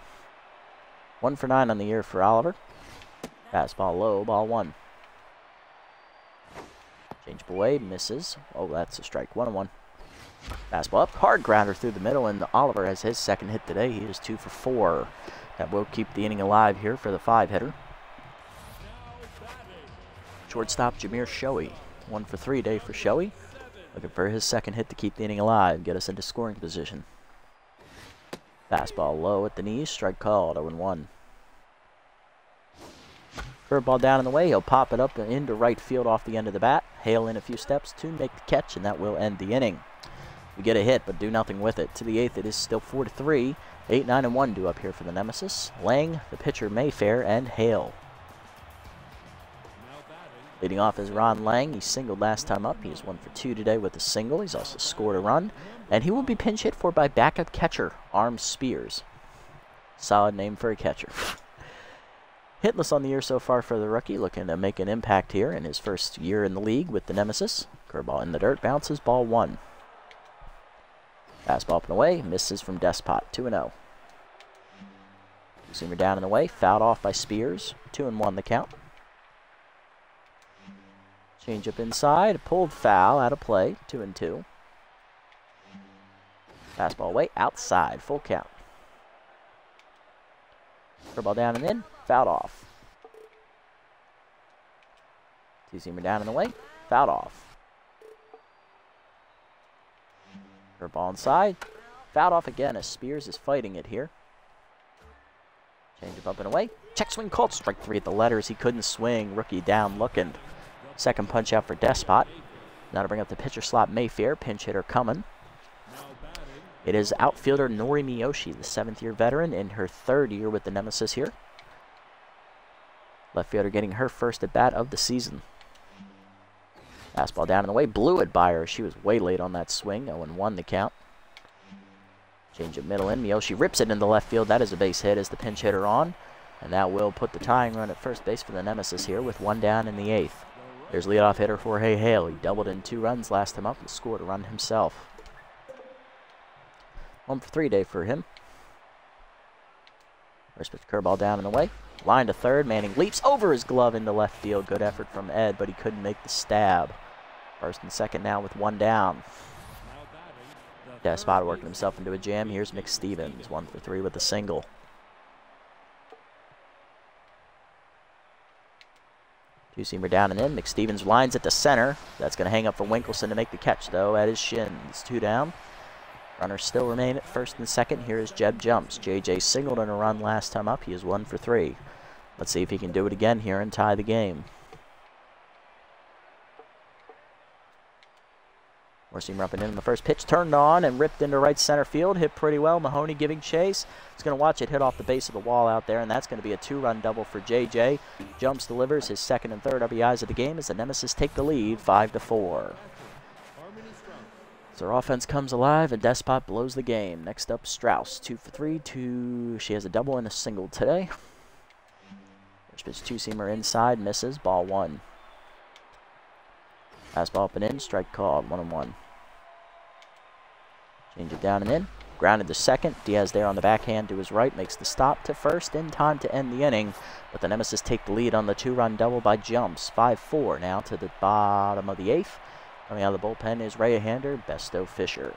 1 for 9 on the year for Oliver. Fastball low, ball 1. Change away, misses. Oh, that's a strike. 1-1. Fastball up, hard grounder through the middle, and Oliver has his second hit today. He is 2 for 4. That will keep the inning alive here for the 5-hitter. Shortstop Jameer Shoei. 1 for 3 day for Shoei. Looking for his second hit to keep the inning alive, get us into scoring position. Fastball low at the knees, strike called, 0-1. Curveball down in the way, he'll pop it up into right field off the end of the bat. Hale in a few steps to make the catch, and that will end the inning. We get a hit, but do nothing with it. To the 8th, it is still 4-3. 8, 9, and 1 due up here for the Nemesis. Lang, the pitcher Mayfair, and Hale. Leading off is Ron Lang. He singled last time up. He is 1 for 2 today with a single. He's also scored a run. And he will be pinch hit for by backup catcher, Arm Spears. Solid name for a catcher. Hitless on the year so far for the rookie, looking to make an impact here in his first year in the league with the Nemesis. Curveball in the dirt, bounces, ball 1. Fastball up and away, misses from Despot, 2-0. Two-seamer down and away, fouled off by Spears, 2-1 the count. Change up inside, pulled foul, out of play, 2-2. Fastball away, outside, full count. Curveball down and in, fouled off. Two-seamer down and away, fouled off. Curveball inside, fouled off again as Spears is fighting it here. Change up and away, check swing called, strike 3 at the letters. He couldn't swing, rookie down looking. Second punch out for Despot. Now to bring up the pitcher slot, Mayfair, pinch hitter coming. It is outfielder Nori Miyoshi, the 7th-year veteran in her 3rd year with the Nemesis here. Left fielder getting her first at bat of the season. Fastball down in the way, blew it by her. She was way late on that swing, 0-1 the count. Change of middle in, Miyoshi rips it into left field. That is a base hit as the pinch hitter on. And that will put the tying run at first base for the Nemesis here with 1 down in the 8th. There's leadoff hitter Jorge Hale. He doubled in 2 runs last time up and scored a run himself. 1 for 3 day for him. First pitch curveball down and away. Line to third. Manning leaps over his glove into left field. Good effort from Ed, but he couldn't make the stab. First and second now with 1 down. Despot working himself into a jam. Here's McStevens. 1 for 3 with a single. Two-seamer down and in. McStevens lines it to center. That's going to hang up for Winkelson to make the catch, though, at his shins. 2 down. Runners still remain at first and second. Here is Jeb Jumps. JJ singled in a run last time up. He is 1 for 3. Let's see if he can do it again here and tie the game. Four-seamer up and in the first pitch. Turned on and ripped into right center field. Hit pretty well. Mahoney giving chase. He's going to watch it hit off the base of the wall out there, and that's going to be a 2-run double for JJ. Jumps delivers his 2nd and 3rd RBIs of the game as the Nemesis take the lead 5-4. So our offense comes alive and Despot blows the game. Next up, Strauss, 2 for 3. She has a double and a single today. First pitch, two-seamer inside, misses, ball 1. Fastball up and in, strike called, 1-1. Change it down and in. Grounded to second. Diaz there on the backhand to his right makes the stop to first in time to end the inning. But the Nemesis take the lead on the 2-run double by Jumps. 5-4 now to the bottom of the 8th. Coming out of the bullpen is right-hander Besto Fisher.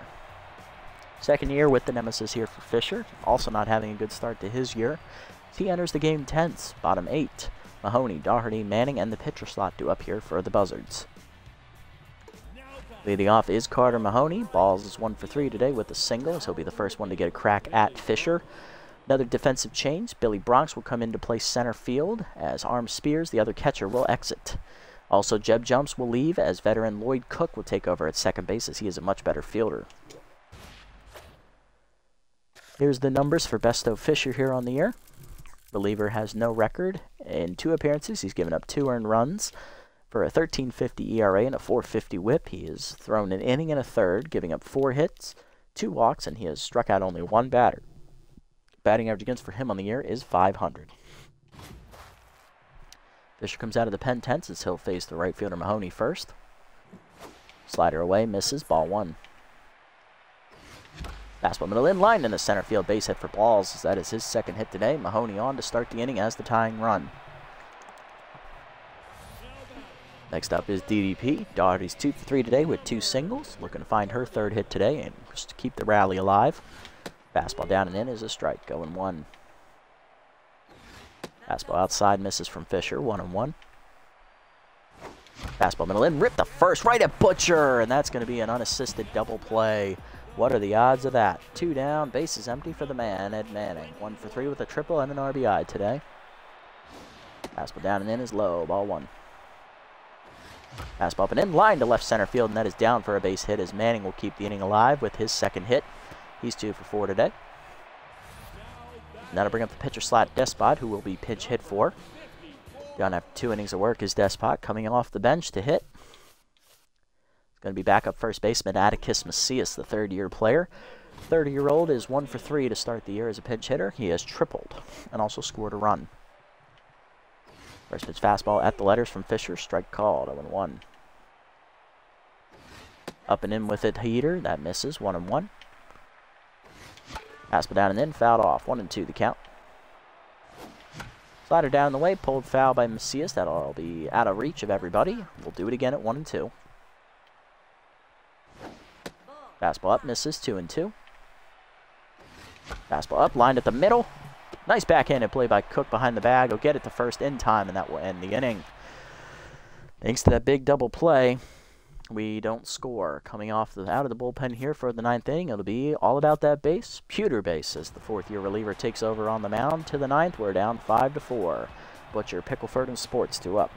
2nd year with the Nemesis here for Fisher. Also not having a good start to his year. He enters the game 10th, bottom 8. Mahoney, Doherty, Manning, and the pitcher slot due up here for the Buzzards. Leading off is Carter Mahoney. Balls is 1 for 3 today with a single, so he'll be the first one to get a crack at Fisher. Another defensive change. Billy Bronx will come in to play center field as Arm Spears, the other catcher, will exit. Also, Jeb Jumps will leave as veteran Lloyd Cook will take over at second base as he is a much better fielder. Here's the numbers for Besto Fisher here on the year. Reliever has no record. In 2 appearances, he's given up 2 earned runs. For a 13.50 ERA and a 4.50 whip, he has thrown an inning and a third, giving up 4 hits, 2 walks, and he has struck out only 1 batter. Batting average against for him on the year is .500. Fisher comes out of the pen tense as he'll face the right fielder Mahoney first. Slider away, misses, ball 1. Fastball middle in, line in the center field base hit for balls as that is his 2nd hit today. Mahoney on to start the inning as the tying run. Next up is DDP. Doherty's 2 for 3 today with 2 singles. Looking to find her 3rd hit today and just to keep the rally alive. Fastball down and in is a strike, 0-1. Fastball outside, misses from Fisher, 1-1. Fastball middle in, rip the first, right at Butcher, and that's going to be an unassisted double play. What are the odds of that? 2 down, bases empty for the man, Ed Manning. 1 for 3 with a triple and an RBI today. Fastball down and in is low, ball 1. Fastball up and in, line to left center field, and that is down for a base hit as Manning will keep the inning alive with his 2nd hit. He's 2 for 4 today. Now to bring up the pitcher slot, Despot, who will be pinch hit for. Down after 2 innings of work is Despot coming off the bench to hit. It's going to be backup first baseman Atticus Macias, the 3rd-year player. 30-year-old is 1 for 3 to start the year as a pinch hitter. He has tripled and also scored a run. First pitch fastball at the letters from Fisher. Strike called, 0-1. Up and in with it, heater. That misses, 1-1. Fastball down and in, fouled off, 1-2 the count. Slider down in the way, pulled foul by Macias. That'll be out of reach of everybody. We'll do it again at 1-2. Fastball up, misses, 2-2. Fastball up, lined at the middle. Nice backhanded play by Cook behind the bag. He'll get it to first in time, and that will end the inning. Thanks to that big double play, we don't score. Coming off out of the bullpen here for the 9th inning, it'll be all about that base. Pewter base as the 4th-year reliever takes over on the mound. To the 9th, we're down 5-4. Butcher, Pickleford, and Sports 2 up.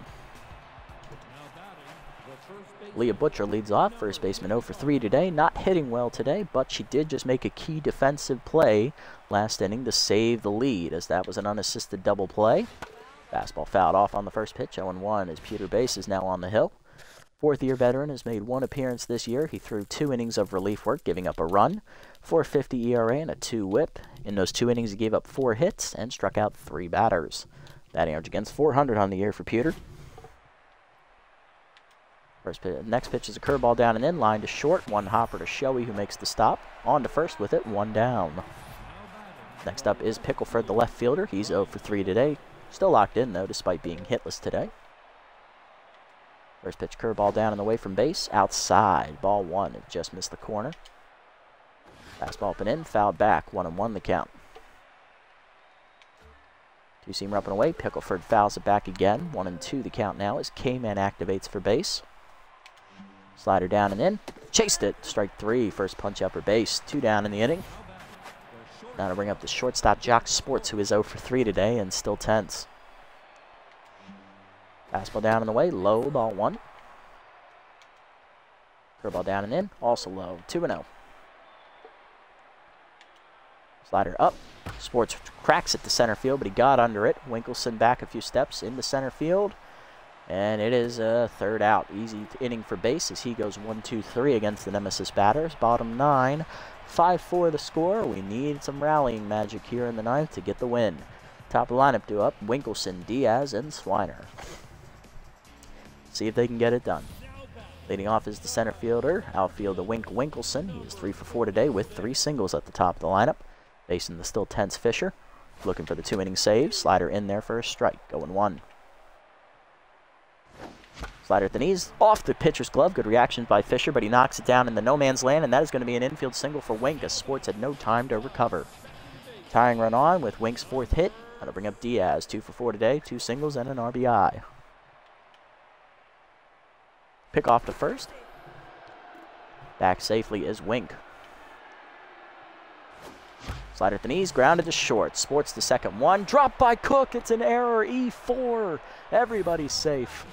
Leah Butcher leads off. First baseman 0 for 3 today. Not hitting well today, but she did just make a key defensive play last inning to save the lead, as that was an unassisted double play. Fastball fouled off on the first pitch, 0-1, as Pewter Base is now on the hill. 4th-year veteran has made 1 appearance this year. He threw 2 innings of relief work, giving up a run, 4.50 ERA and a 2 WHIP. In those 2 innings, he gave up 4 hits and struck out 3 batters. Batting average against .400 on the year for Pewter. Next pitch is a curveball down and in, line to short. 1 hopper to Shoei, who makes the stop. On to first with it, 1 down. Next up is Pickleford, the left fielder. He's 0 for 3 today. Still locked in, though, despite being hitless today. First pitch curveball down and away from base. Outside, ball 1. It just missed the corner. Fastball up and in, fouled back. 1-1 the count. 2-seamer up and away. Pickleford fouls it back again. 1-2 the count now as K-Man activates for base. Slider down and in. Chased it. Strike 3. First punch upper base. 2 down in the inning. Now to bring up the shortstop, Jock Sports, who is 0 for 3 today and still tense. Fastball down and away. Low, ball 1. Curveball down and in. Also low. 2-0. Slider up. Sports cracks it to center field, but he got under it. Winkelson back a few steps into center field. And it is a 3rd out. Easy inning for base as he goes 1-2-3 against the Nemesis batters. Bottom 9, 5-4 the score. We need some rallying magic here in the 9th to get the win. Top of the lineup due up, Winkelson, Diaz, and Swiner. See if they can get it done. Leading off is the center fielder, outfielder Winkelson. He is 3 for 4 today with 3 singles at the top of the lineup. Facing the still tense Fisher. Looking for the 2-inning save. Slider in there for a strike, 0-1. Slider at the knees, off the pitcher's glove. Good reaction by Fisher, but he knocks it down in the no-man's land, and that is going to be an infield single for Wink, as Sports had no time to recover. Tying run on with Wink's 4th hit. That'll bring up Diaz, 2 for 4 today, 2 singles and an RBI. Pick off to first. Back safely is Wink. Slider at the knees, grounded to short. Sports the 2nd one. Dropped by Cook. It's an error. E4. Everybody's safe.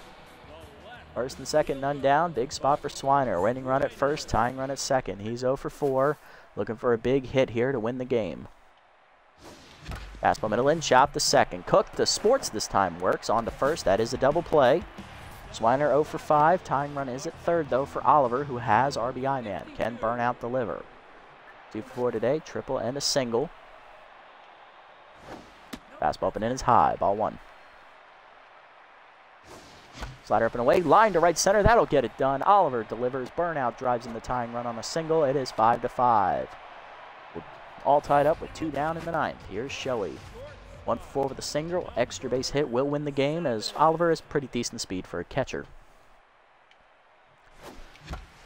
1st and 2nd, none down. Big spot for Swiner. Winning run at 1st, tying run at 2nd. He's 0 for 4. Looking for a big hit here to win the game. Fastball middle in, chop to 2nd. Cook to Sports this time works. On to 1st. That is a double play. Swiner 0 for 5. Tying run is at 3rd, though, for Oliver, who has RBI man. Can burn out the liver. 2 for 4 today, triple and a single. Fastball up and in is high, ball 1. Slider up and away, line to right center, that'll get it done. Oliver delivers, burnout drives in the tying run on a single. It is 5-5. All tied up with 2 down in the 9th. Here's Shoei. 1 for 4 with a single, extra base hit will win the game, as Oliver has pretty decent speed for a catcher.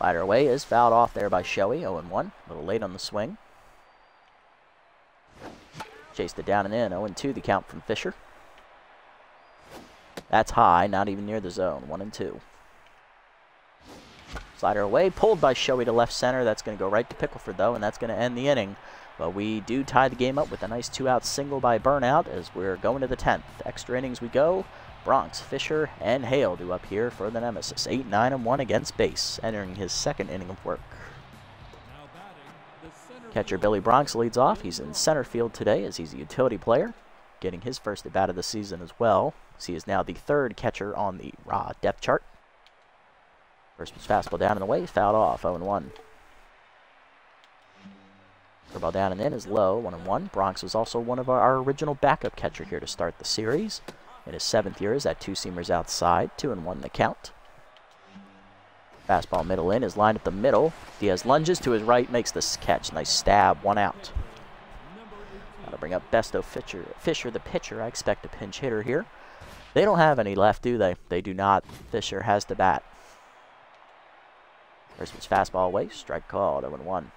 Slider away is fouled off there by Shoei. 0-1. A little late on the swing. Chased it down and in. 0-2 the count from Fisher. That's high, not even near the zone. 1-2. Slider away, pulled by Shoei to left center. That's going to go right to Pickleford, though, and that's going to end the inning. But we do tie the game up with a nice 2-out single by Burnout as we're going to the 10th. Extra innings we go. Bronx, Fisher, and Hale do up here for the Nemesis. 8-9-1 against base, entering his second inning of work. Catcher Billy Bronx leads off. He's in center field today as he's a utility player, getting his first at bat of the season as well. So he is now the third catcher on the raw depth chart. First pitch fastball down and away, fouled off. 0-1. Curveball down and in is low. 1-1. Bronx was also one of our original backup catcher here to start the series. In his 7th year is that two-seamers outside. 2-1 the count. Fastball middle in is lined up the middle. Diaz lunges to his right, makes this catch. Nice stab, 1 out. Gotta bring up Besto Fisher, the pitcher. I expect a pinch hitter here. They don't have any left, do they? They do not. Fisher has the bat. First pitch fastball away, strike called. 0-1.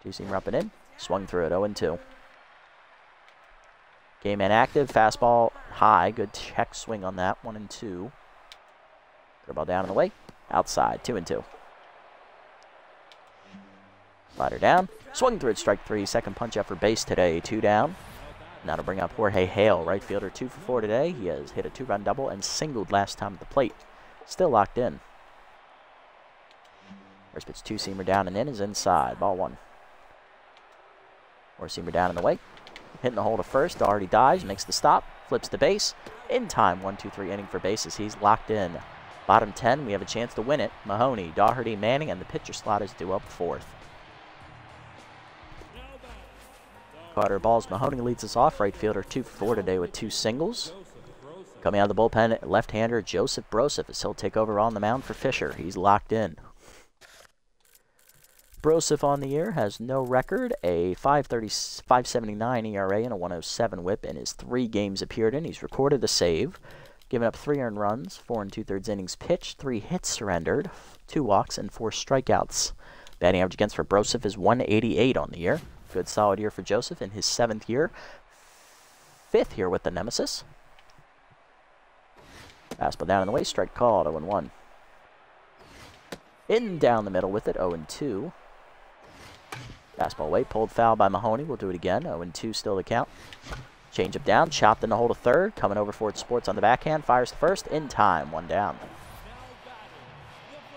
Two-seamer up and in, swung through it. 0-2. Game man active, fastball high, good check swing on that. 1-2. Curveball down and away, outside. 2-2. Slider down, swung through it, strike 3. Second punch out for base today. 2 down. Now to bring up Jorge Hale, right fielder, 2 for 4 today. He has hit a 2-run double and singled last time at the plate. Still locked in. First pitch two-seamer down and in is inside. Ball 1. Four-seamer down and away. Hitting the hole to first. Doherty dives, makes the stop, flips the base. In time, 1-2-3 inning for bases. He's locked in. Bottom 10, we have a chance to win it. Mahoney, Doherty, Manning, and the pitcher slot is due up 4th. Carter balls. Mahoney leads us off. Right fielder 2 for 4 today with 2 singles. Coming out of the bullpen, left-hander Joseph Broseph as he'll take over on the mound for Fisher. He's locked in. Broseph on the year has no record, a 5.79 ERA and a 1.07 WHIP in his 3 games appeared in. He's recorded a save, given up 3 earned runs, 4 2/3 innings pitched, 3 hits surrendered, 2 walks, and 4 strikeouts. Batting average against for Broseph is 188 on the year. Good solid year for Joseph in his 7th year. 5th year with the Nemesis. Fastball down in the way, strike called. 0-1. In down the middle with it. 0-2. Fastball away, pulled foul by Mahoney. We'll do it again. 0-2 still the count. Change up down, chopped in the hole to third. Coming over Ford Sports on the backhand. Fires to first. In time. 1 down.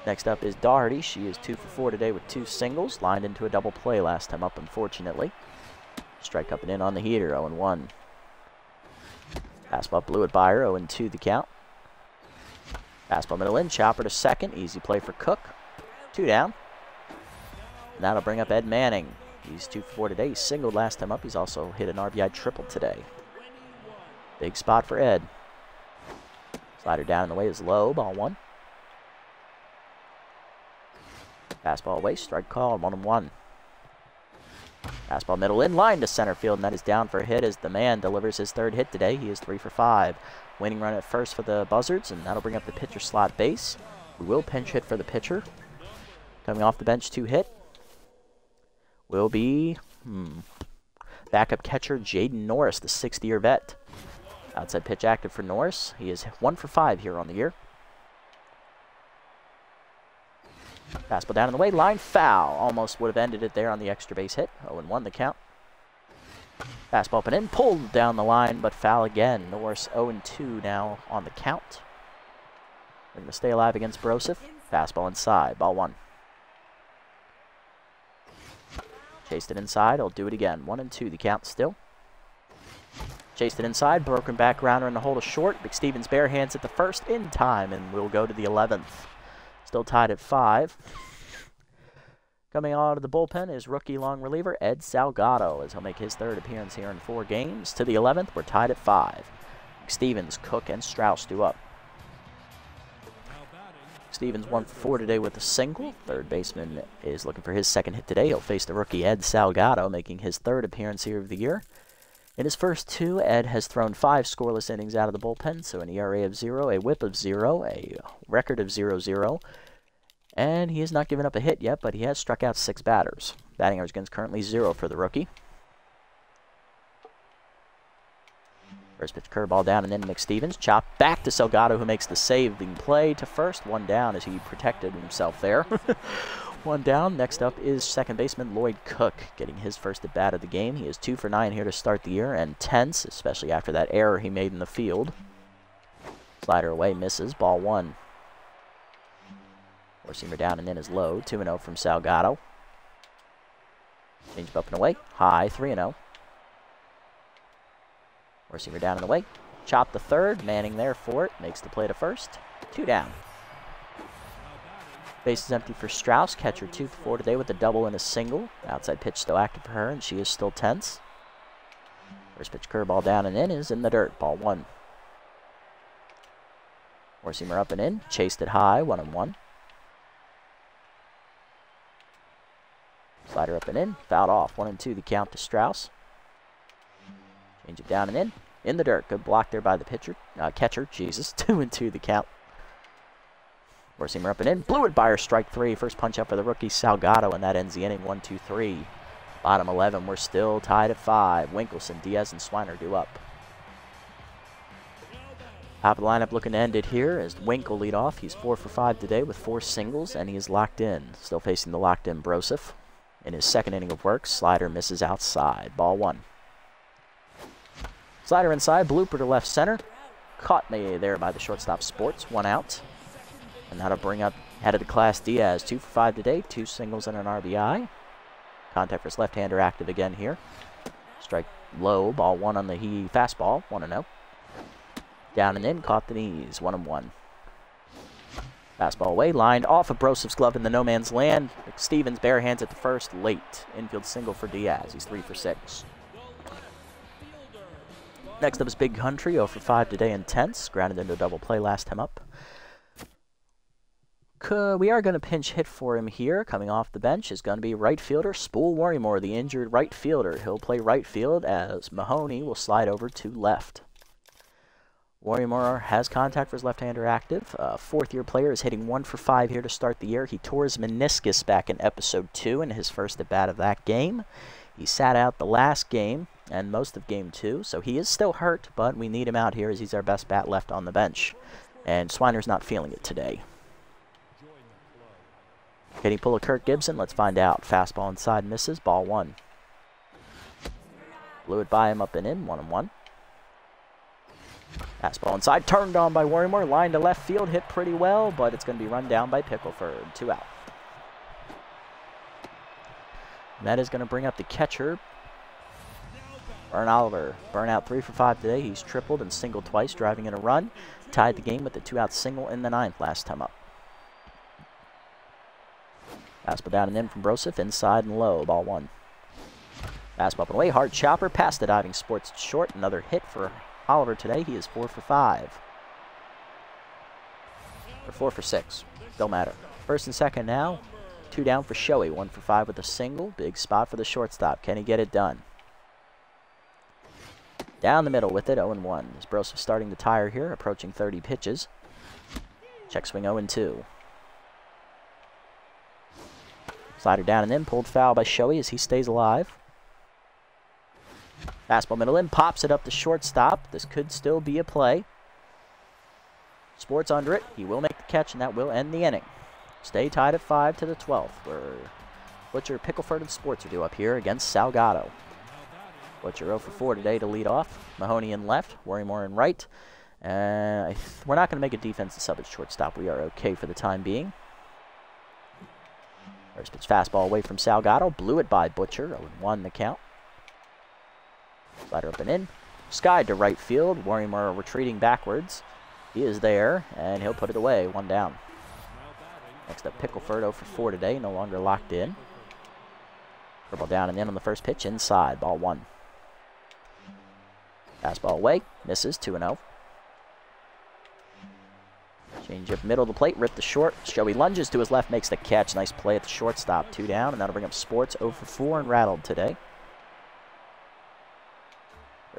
Next up is Doherty. She is 2 for 4 today with 2 singles. Lined into a double play last time up, unfortunately. Strike up and in on the heater. 0-1. Fastball blew it by her. 0-2 the count. Fastball middle in. Chopper to second. Easy play for Cook. 2 down. That'll bring up Ed Manning. He's 2 for 4 today. He singled last time up. He's also hit an RBI triple today. Big spot for Ed. Slider down in the way is low. Ball 1. Fastball away. Strike called. 1-1. Fastball middle in. Line to center field. And that is down for a hit as the man delivers his 3rd hit today. He is 3 for 5. Winning run at first for the Buzzards. And that'll bring up the pitcher slot base. We will pinch hit for the pitcher. Coming off the bench to hit will be backup catcher Jaden Norris, the 6th-year vet. Outside pitch active for Norris. He is 1 for 5 here on the year. Fastball down in the way, line foul. Almost would have ended it there on the extra base hit. 0-1 the count. Fastball up and in, pulled down the line, but foul again. Norris 0-2 now on the count. We're going to stay alive against Broseph. Fastball inside, ball 1. Chased it inside. He'll do it again. 1-2 the count still. Chased it inside. Broken back grounder in the hole to short. McStevens bare hands at the first in time, and we'll go to the 11th. Still tied at 5. Coming out of the bullpen is rookie long reliever Ed Salgado as he'll make his 3rd appearance here in 4 games. To the 11th, we're tied at 5. McStevens, Cook, and Strauss do up. Stevens 1 for 4 today with a single. 3rd baseman is looking for his 2nd hit today. He'll face the rookie Ed Salgado, making his 3rd appearance here of the year. In his first two, Ed has thrown 5 scoreless innings out of the bullpen, so an ERA of 0, a whip of 0, a record of 0-0. And he has not given up a hit yet, but he has struck out 6 batters. Batting average against currently 0 for the rookie. First pitch curveball down and then McStevens. Chop back to Salgado, who makes the saving play to first. 1 down as he protected himself there. 1 down. Next up is second baseman Lloyd Cook, getting his first at bat of the game. He is 2 for 9 here to start the year, and tense, especially after that error he made in the field. Slider away, misses. Ball 1. Four-seamer down and in is low. 2-0 from Salgado. Change up and away. High, 3-0. Four-seamer down and away. Chop to third. Manning there for it. Makes the play to first. 2 down. Base is empty for Strauss. Catcher 2 for 4 today with a double and a single. Outside pitch still active for her, and she is still tense. First pitch curveball down and in is in the dirt. Ball 1. Four-seamer up and in. Chased it high. 1-1. Slider up and in. Fouled off. 1-2 the count to Strauss. Change it down and in the dirt. Good block there by the catcher. Jesus, 2-2 the count. Four-seamer up and in. Blew it by her, strike 3. First punch up for the rookie Salgado, and that ends the inning. 1-2-3. Bottom 11. We're still tied at 5. Winkelson, Diaz, and Swiner due up. Top of the lineup looking to end it here as Winkle lead off. He's 4 for 5 today with 4 singles, and he is locked in. Still facing the locked-in Broseph. In his second inning of work, slider misses outside. Ball 1. Slider inside, blooper to left center. Caught me there by the shortstop Sports. 1 out. And that'll bring up head of the class Diaz. 2 for 5 today, 2 singles and an RBI. Contact for his left-hander active again here. Strike low, ball 1 on the fastball. 1-0. Down and in, caught the knees. 1-1. Fastball away, lined off of Brosev's glove in the no man's land. Stevens bare hands at the first, late. Infield single for Diaz. He's 3 for 6. Next up is Big Country, 0 for 5 today, intense. Grounded into a double play last time up. We are going to pinch hit for him here. Coming off the bench is going to be right fielder Spool Worrymore, the injured right fielder. He'll play right field as Mahoney will slide over to left. Worrymore has contact for his left-hander active. Fourth-year player is hitting 1 for 5 here to start the year. He tore his meniscus back in Episode 2 in his first at-bat of that game. He sat out the last game and most of Game 2, so he is still hurt, but we need him out here as he's our best bat left on the bench. And Swiner's not feeling it today. Can he pull a Kirk Gibson? Let's find out. Fastball inside misses. Ball 1. Blew it by him up and in. 1-1. Fastball inside. Turned on by Worrymore. Line to left field. Hit pretty well, but it's going to be run down by Pickleford. 2 out. And that is going to bring up the catcher, Vern Oliver. Burnout 3 for 5 today. He's tripled and singled twice, driving in a run. Tied the game with the 2-out single in the 9th last time up. Fastball down and in from Broseph, inside and low, ball 1. Fastball up and away, hard chopper, past the diving Sports short. Another hit for Oliver today. He is 4 for 5. Or 4 for 6. Don't matter. First and second now. 2 down for Shoei. 1 for 5 with a single. Big spot for the shortstop. Can he get it done? Down the middle with it, 0-1. As Broseph starting to tire here, approaching 30 pitches. Check swing 0-2. Slider down and in, pulled foul by Shoei as he stays alive. Fastball middle in, pops it up to shortstop. This could still be a play. Sports under it. He will make the catch, and that will end the inning. Stay tied at 5 to the 12th, where Butcher, Pickleford, and Sports are due up here against Salgado. Butcher 0 for 4 today to lead off. Mahoney in left, Worrymore in right. We're not going to make a defensive sub at shortstop. We are okay for the time being. First pitch fastball away from Salgado. Blew it by Butcher. 0-1 the count. Slider up and in. Skied to right field. Worrymore retreating backwards. He is there, and he'll put it away. 1 down. Next up, Pickleford 0 for 4 today. No longer locked in. Dribble down and in on the first pitch. Inside. Ball 1. Fastball away. Misses. 2-0. Change up middle of the plate, rip the short. Shoei lunges to his left, makes the catch. Nice play at the shortstop. 2 down, and that'll bring up Sports 0 for 4 and rattled today.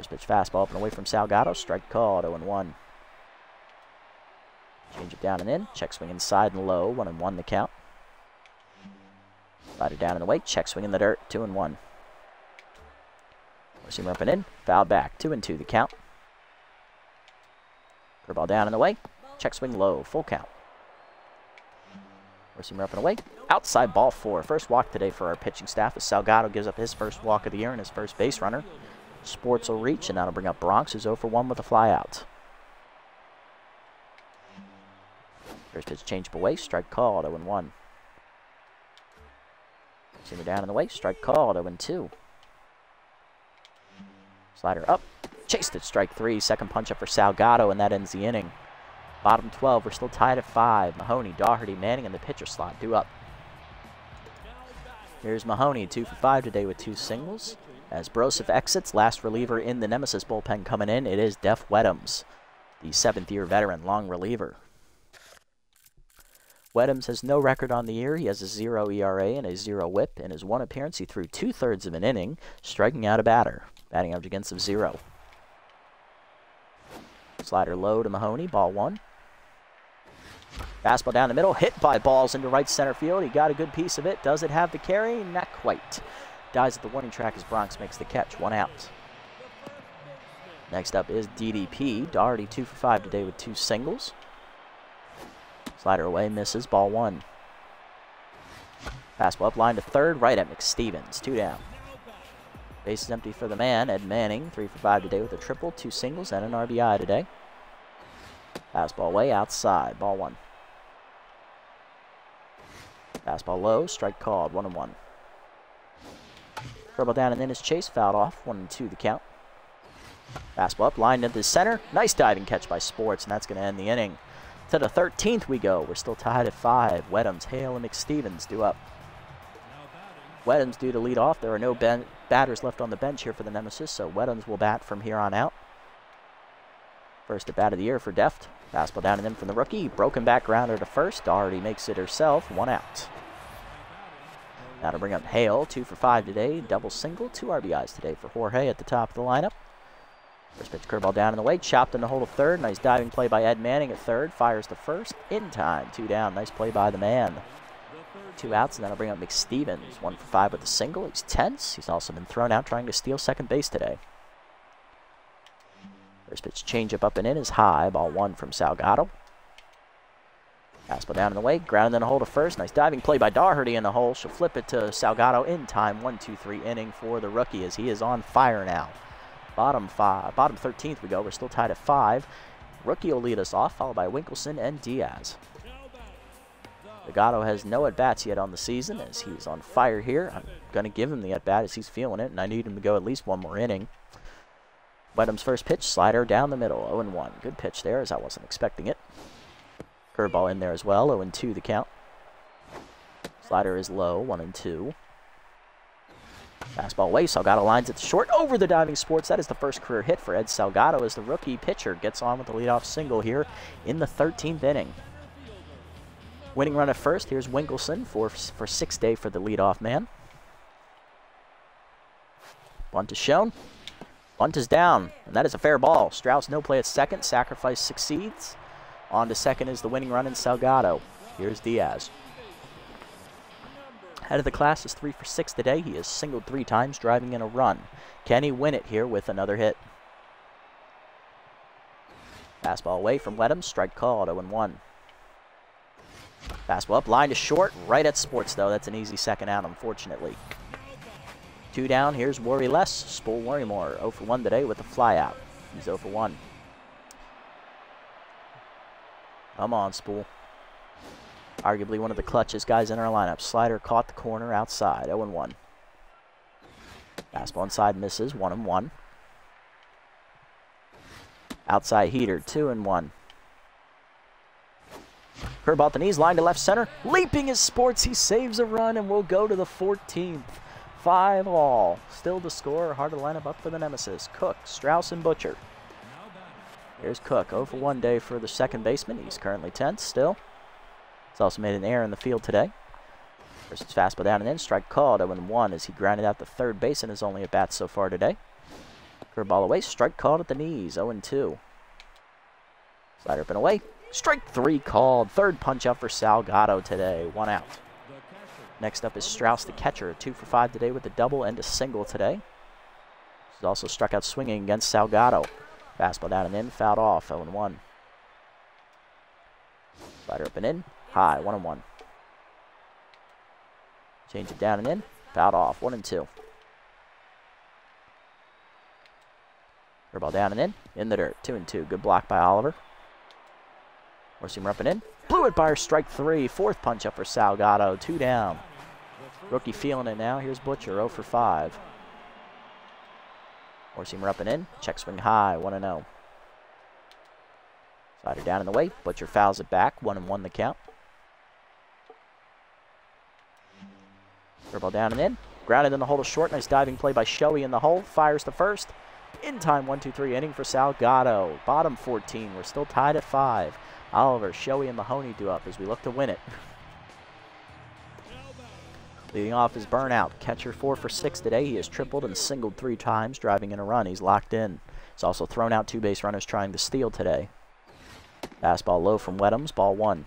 First pitch fastball up and away from Salgado. Strike called, 0-1. Change it down and in. Check swing inside and low, 1-1 the count. Slider down and away. Check swing in the dirt, 2-1. Four-seamer up and in. Fouled back, 2-2 the count. Curveball down and away. Check swing low, full count. Four-seamer up and away. Outside ball 4. First walk today for our pitching staff as Salgado gives up his first walk of the year and his first base runner. Sports will reach, and that'll bring up Bronx, who's 0-1 with a fly out. First pitch changed away. Strike called, 0-1. Seamer down and away. Strike called, 0-2. Slider up. Chased it, strike 3. Second punch up for Salgado, and that ends the inning. Bottom 12, we're still tied at 5. Mahoney, Daugherty, Manning in the pitcher slot. Due up. Here's Mahoney, 2 for 5 today with 2 singles. As Broseph exits, last reliever in the Nemesis bullpen coming in, it is Def Weddams, the 7th-year veteran, long reliever. Weddams has no record on the year. He has a 0 ERA and a 0 whip. In his one appearance, he threw 2/3 of an inning, striking out a batter. Batting average against of 0. Slider low to Mahoney, ball 1. Fastball down the middle, hit by balls into right center field. He got a good piece of it. Does it have the carry? Not quite. Dies at the warning track as Bronx makes the catch. 1 out. Next up is DDP. Daugherty 2 for 5 today with 2 singles. Slider away, misses, ball 1. Fastball up line to third, right at McStevens. 2 down. Base is empty for the man, Ed Manning. 3 for 5 today with a triple, 2 singles, and an RBI today. Fastball way outside, ball 1. Fastball low, strike called, 1-1. Curveball down and then is chased, fouled off, 1-2 the count. Fastball up, line into the center. Nice diving catch by Sports, and that's going to end the inning. To the 13th we go. We're still tied at 5. Weddams, Hale, and McStevens due up. Weddams due to lead off. There are no batters left on the bench here for the Nemesis, so Weddams will bat from here on out. First at bat of the year for Deft. Fastball down and in from the rookie. Broken back grounder to first. Daugherty makes it herself. 1 out. Now to bring up Hale. 2 for 5 today. Double single. 2 RBIs today for Jorge at the top of the lineup. First pitch curveball down in the way. Chopped in the hole to third. Nice diving play by Ed Manning at third. Fires to first. In time. 2 down. Nice play by the man. 2 outs, and that'll bring up McStevens. 1 for 5 with a single. He's tense. He's also been thrown out trying to steal second base today. First pitch changeup up and in is high. Ball 1 from Salgado. Fastball down in the way. Grounded in the hole to first. Nice diving play by Daugherty in the hole. She'll flip it to Salgado in time. 1-2-3 inning for the rookie as he is on fire now. Bottom 13th we go. We're still tied at 5. Rookie will lead us off, followed by Winkelson and Diaz. Salgado has no at-bats yet on the season as he's on fire here. I'm going to give him the at-bat as he's feeling it, and I need him to go at least 1 more inning. Weddham's first pitch, slider down the middle, 0-1. Good pitch there as I wasn't expecting it. Curveball in there as well, 0-2 the count. Slider is low, 1-2. Fastball away, Salgado lines it short over the diving Sports. That is the first career hit for Ed Salgado as the rookie pitcher gets on with the leadoff single here in the 13th inning. Winning run at first, here's Winkelson for 6th day for the leadoff man. Bunt is shown. Bunt is down, and that is a fair ball. Strauss no play at second. Sacrifice succeeds. On to second is the winning run in Salgado. Here's Diaz. Head of the class is 3 for 6 today. He has singled 3 times, driving in a run. Can he win it here with another hit? Fastball away from Weddham. Strike called, 0-1. Fastball up, line to short. Right at Sports, though. That's an easy second out, unfortunately. 2 down. Here's Worry Less. Spool Worrymore. 0 for 1 today with a fly out. He's 0 for 1. Come on, Spool. Arguably one of the clutchest guys in our lineup. Slider caught the corner outside. 0-1. Fastball inside misses. 1-1. Outside heater. 2-1. Curveball at the knees. Line to left center. Leaping is Sports. He saves a run and will go to the 14th. 5 all. Still the score. Hard to line up for the Nemesis. Cook, Strauss, and Butcher. Here's Cook. 0 for 1 day for the second baseman. He's currently tense still. He's also made an error in the field today. First it's fastball down and in. Strike called, 0-1 as he grounded out the third base in his only at-bats so far today. Curveball away. Strike called at the knees. 0-2. Slider up and away. Strike 3 called. Third punch out for Salgado today. 1 out. Next up is Strauss, the catcher. 2 for 5 today with a double and a single today. He's also struck out swinging against Salgado. Fastball down and in. Fouled off. 0-1. Slider up and in. High. 1-1. Change it down and in. Fouled off. 1-2. Curveball down and in. In the dirt. 2-2. Good block by Oliver. Four-seamer up and in. Blew it by strike 3. Fourth punch up for Salgado. 2 down. Rookie feeling it now. Here's Butcher. 0 for 5. Four-seamer up and in. Check swing high. 1-0. Slider down in the way. Butcher fouls it back. 1-1 the count. Curveball down and in. Grounded in the hole to short. Nice diving play by Shoei in the hole. Fires to first. In time, 1-2-3 inning for Salgado. Bottom 14. We're still tied at 5. Oliver, Shoei, and Mahoney do up as we look to win it. Leading off is Burnout. Catcher 4 for 6 today. He has tripled and singled 3 times, driving in a run. He's locked in. He's also thrown out 2 base runners trying to steal today. Fastball low from Weddams. Ball 1.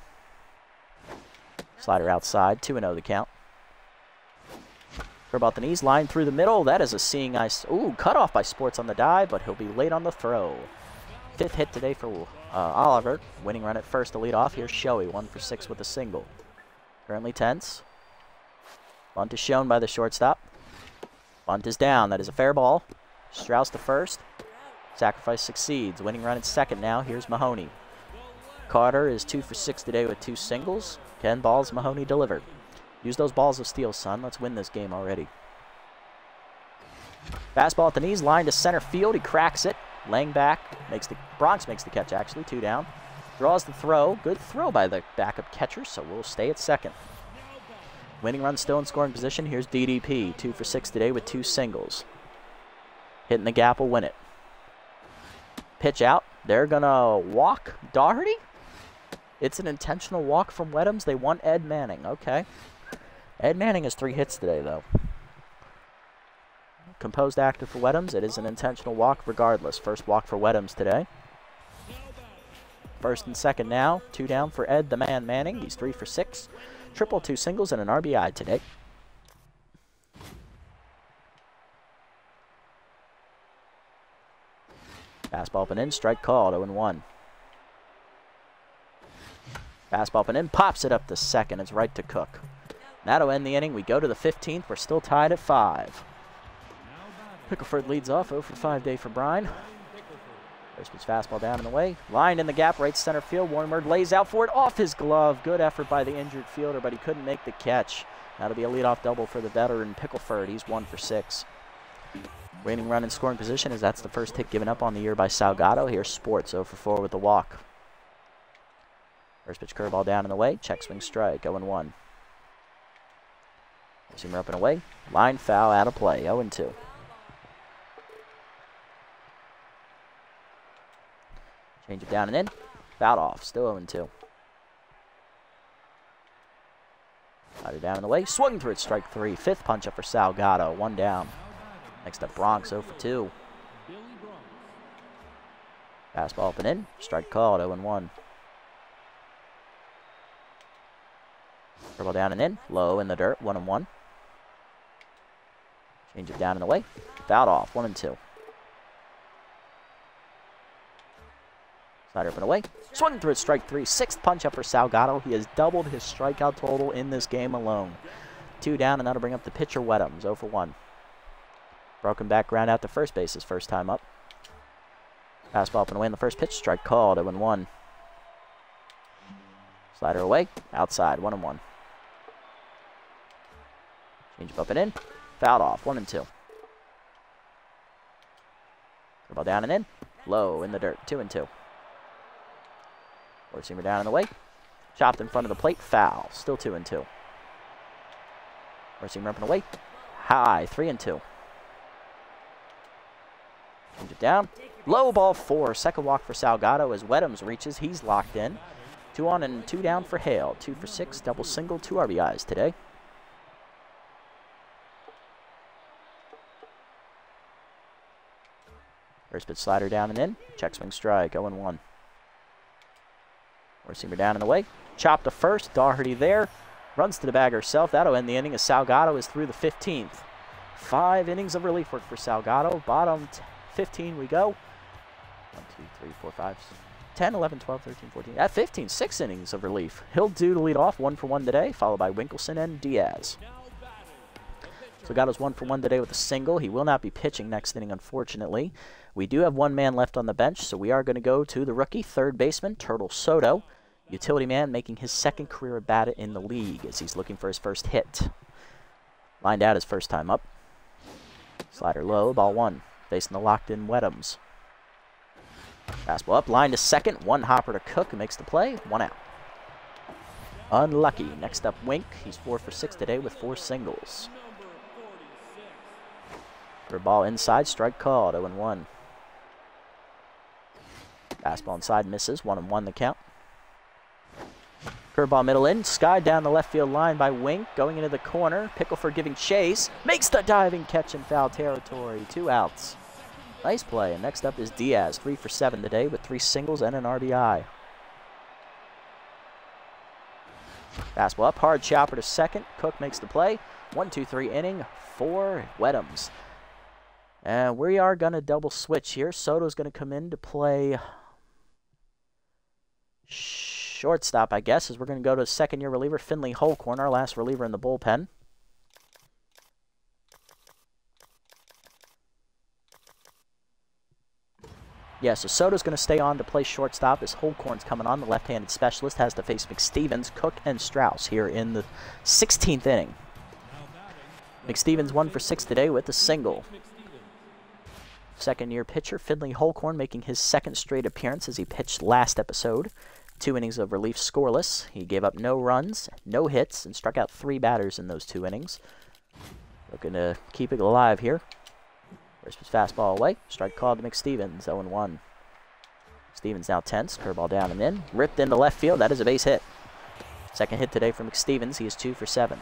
Slider outside. 2-0 the count. Curveball at the knees. Line through the middle. That is a seeing eye. Ooh, cut off by Sports on the dive, but he'll be late on the throw. 5th hit today for Oliver. Winning run at first to lead off. Here's Shoei. 1 for 6 with a single. Currently tense. Bunt is shown by the shortstop. Bunt is down. That is a fair ball. Strauss to first. Sacrifice succeeds. Winning run at second now. Here's Mahoney. Carter is 2 for 6 today with 2 singles. 10 balls Mahoney delivered. Use those balls of steel, son. Let's win this game already. Fastball at the knees. Line to center field. He cracks it. Laying back. Bronx makes the catch, actually. 2 down. Draws the throw. Good throw by the backup catcher, so we'll stay at second. Winning run still in scoring position. Here's DDP. 2 for 6 today with 2 singles. Hitting the gap will win it. Pitch out. They're going to walk Doherty. It's an intentional walk from Weddams. They want Ed Manning. Okay. Ed Manning has 3 hits today, though. Composed active for Weddams. It is an intentional walk regardless. First walk for Weddams today. First and second now. 2 down for Ed the Man Manning. He's 3 for 6. Triple, 2 singles, and an RBI today. Fastball up and in. Strike called. 0-1. Fastball up and in. Pops it up to second. It's right to Cook. That'll end the inning. We go to the 15th. We're still tied at 5. Pickleford leads off. 0 for 5 day for Brine. First pitch fastball down in the way. Line in the gap, right center field. Warnberg lays out for it off his glove. Good effort by the injured fielder, but he couldn't make the catch. That'll be a leadoff double for the veteran Pickleford. He's 1 for 6. Winning run in scoring position as that's the first hit given up on the year by Salgado. Here's Sports 0 for 4 with the walk. First pitch curveball down in the way. Check swing strike. 0-1. Seamer up and away. Line foul out of play. 0-2. Change it down and in. Fouled off. Still 0-2. Slider down in the way. Swung through it. Strike 3. 5th punch up for Salgado. 1 down. Next up, Bronx 0 for 2. Fastball up and in. Strike called. 0-1. Curveball down and in. Low in the dirt. 1-1. Change it down in the way. Fouled off. 1-2. Slider up and away. Swung through it. Strike 3. 6th punch up for Salgado. He has doubled his strikeout total in this game alone. 2 down, and that'll bring up the pitcher Weddams. 0 for 1. Broken back ground out to first base his first time up. Fastball up and away in the first pitch. Strike called. 0-1. Slider away. Outside. 1-1. Change up and in. Fouled off. 1-2. Curveball down and in. Low in the dirt. 2-2. Four-seamer down in the way. Chopped in front of the plate. Foul. Still 2-2. Four-seamer up and away. High. 3-2. Change it down. Low ball 4. Second walk for Salgado as Weddams reaches. He's locked in. 2 on and 2 down for Hale. 2 for 6. Double single. 2 RBIs today. First pitch slider down and in. Check swing strike, 0-1. Four-seamer down and away. Chop to first. Daugherty there. Runs to the bag herself. That'll end the inning as Salgado is through the 15th. 5 innings of relief work for Salgado. Bottom 15 we go. 1, 2, 3, 4, 5, 10, 11, 12, 13, 14. At 15, 6 innings of relief. He'll do the lead off, 1 for 1 today, followed by Winkelson and Diaz. Salgado's 1 for 1 today with a single. He will not be pitching next inning, unfortunately. We do have 1 man left on the bench, so we are going to go to the rookie third baseman, Turtle Soto. Utility man making his 2nd career at bat in the league as he's looking for his first hit. Lined out his first time up. Slider low, ball 1. Facing the locked-in Wedhams. Fastball up, line to second. 1 hopper to Cook, who makes the play. 1 out. Unlucky. Next up, Wink. He's 4 for 6 today with 4 singles. For ball inside, strike called. 0-1. Fastball inside misses. 1-1 the count. Curveball middle in, skied down the left field line by Wink, going into the corner. Pickleford giving chase, makes the diving catch in foul territory. 2 outs. Nice play. And next up is Diaz, 3 for 7 today with 3 singles and an RBI. Fastball up, hard chopper to second. Cook makes the play. 1-2-3 inning for Wedhams. And we are going to double switch here. Soto's going to come in to play shortstop, I guess, as we're going to go to 2nd-year reliever Finley Holcorn, our last reliever in the bullpen. Yeah, so Soto's going to stay on to play shortstop as Holcorn's coming on. The left-handed specialist has to face McStevens, Cook, and Strauss here in the 16th inning. McStevens 1 for 6 today with a single. 2nd-year pitcher Finley Holcorn making his 2nd straight appearance as he pitched last episode. 2 innings of relief scoreless. He gave up no runs, no hits, and struck out 3 batters in those 2 innings. Looking to keep it alive here. First pitch fastball away. Strike called to McStevens, 0-1. Stevens now tense. Curveball down and in. Ripped into left field. That is a base hit. 2nd hit today for McStevens. He is 2 for 7.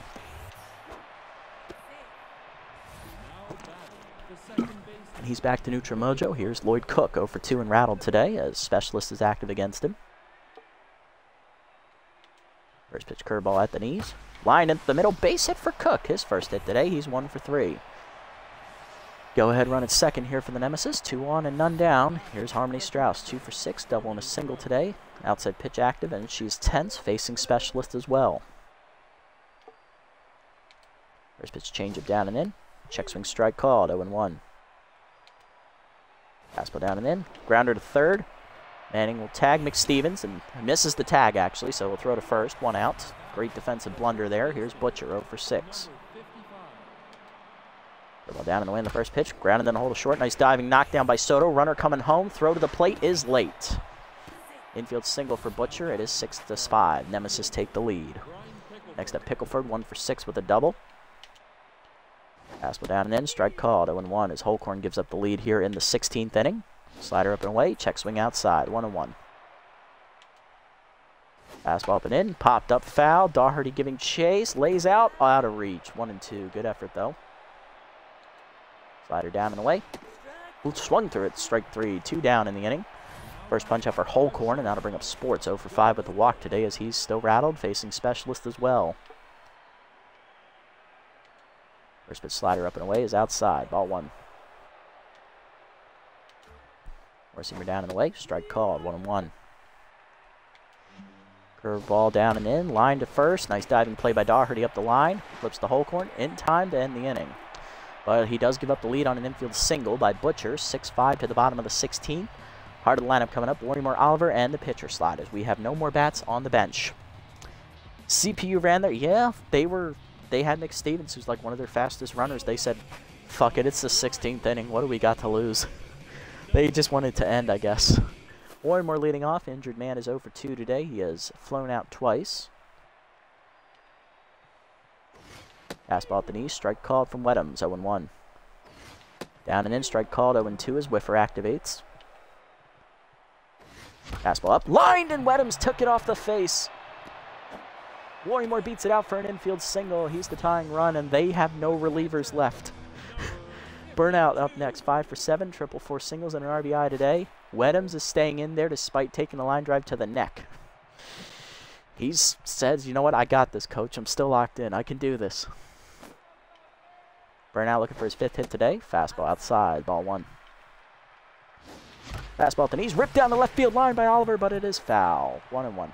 And he's back to neutral mojo. Here's Lloyd Cook, 0 for 2 and rattled today as specialist is active against him. First pitch curveball at the knees. Line into the middle. Base hit for Cook. His first hit today. He's 1 for 3. Go ahead run at 2nd here for the Nemesis. 2 on and none down. Here's Harmony Strauss. 2 for 6. Double and a single today. Outside pitch active, and she's tense, facing specialist as well. First pitch changeup down and in. Check swing strike called. 0-1. Fastball down and in. Grounder to 3rd. Manning will tag McStevens and misses the tag, actually, so we'll throw to 1st. 1 out. Great defensive blunder there. Here's Butcher, 0 for 6. Ball down and away in the first pitch. Grounded then hold a short. Nice diving knockdown by Soto. Runner coming home. Throw to the plate is late. Infield single for Butcher. It is 6-5. Nemesis take the lead. Next up, Pickleford, 1 for 6 with a double. Fastball down and in. Strike called. 0-1 as Holcorn gives up the lead here in the 16th inning. Slider up and away. Check swing outside. 1-1. Fastball up and in. Popped up foul. Daugherty giving chase. Lays out. Out of reach. 1-2. Good effort, though. Slider down and away. Swung through it. Strike 3. 2 down in the inning. First punch up for Holcorn, and that'll bring up Sports 0 for 5 with the walk today as he's still rattled, facing specialist as well. First pitch slider up and away is outside. Ball 1. Four-seamer down and away. Strike called. 1-1. Curveball down and in. Line to 1st. Nice diving play by Daugherty up the line. Flips to Holcorn in time to end the inning. But he does give up the lead on an infield single by Butcher. 6-5 to the bottom of the 16th. Heart of the lineup coming up. Warrimore Oliver and the pitcher sliders. We have no more bats on the bench. CPU ran there. Yeah, they had McStevens, who's like one of their fastest runners. They said, fuck it, it's the 16th inning. What do we got to lose? They just wanted to end, I guess. Warrimore leading off. Injured man is 0 for 2 today. He has flown out twice. Fastball at the knee. Strike called from Wedhams. 0-1. Down and in. Strike called. 0-2 as Whiffer activates. Fastball up. Lined, and Wedhams took it off the face. Warrimore beats it out for an infield single. He's the tying run, and they have no relievers left. Burnout up next, 5 for 7, triple 4 singles and an RBI today. Wedhams is staying in there despite taking a line drive to the neck. He says, you know what, I got this, coach. I'm still locked in. I can do this. Burnout looking for his 5th hit today. Fastball outside, ball 1. Fastball at the knees, ripped down the left field line by Oliver, but it is foul. 1-1.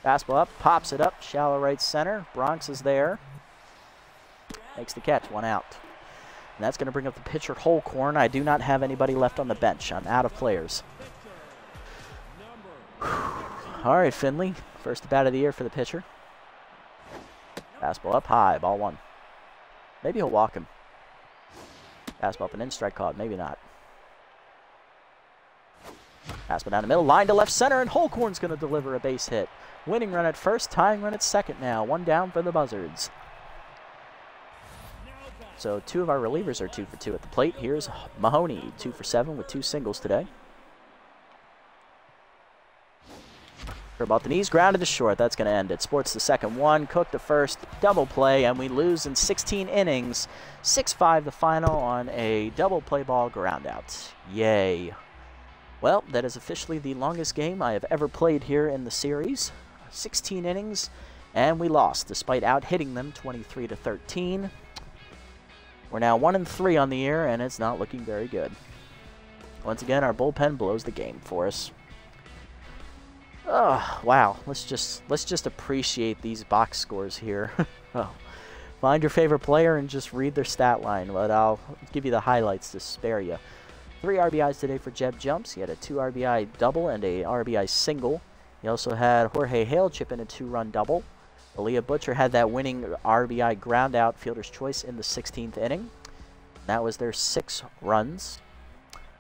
Fastball up, pops it up, shallow right center. Bronx is there. Makes the catch, 1 out. And that's going to bring up the pitcher Holcorn. I do not have anybody left on the bench. I'm out of players. All right, Finley. First at bat of the year for the pitcher. Fastball up high, ball 1. Maybe he'll walk him. Fastball up and in, strike called. Maybe not. Fastball down the middle, line to left center, and Holcorn's going to deliver a base hit. Winning run at first, tying run at second now. 1 down for the Buzzards. So 2 of our relievers are 2 for 2 at the plate. Here's Mahoney, 2 for 7 with 2 singles today. Curveball the knees, grounded to short. That's going to end it. Sports the second 1, Cook the first, double play, and we lose in 16 innings. 6-5 the final on a double play ball ground out. Yay. Well, that is officially the longest game I have ever played here in the series. 16 innings, and we lost despite out-hitting them 23-13. We're now 1-3 on the year, and it's not looking very good. Once again, our bullpen blows the game for us. Oh, wow. Let's just appreciate these box scores here. Oh. Find your favorite player and just read their stat line, but I'll give you the highlights to spare you. 3 RBIs today for Jeb Jumps. He had a 2 RBI double and a RBI single. He also had Jorge Hale chip in a 2-run double. Aaliyah Butcher had that winning RBI ground out fielder's choice in the 16th inning. That was their 6 runs.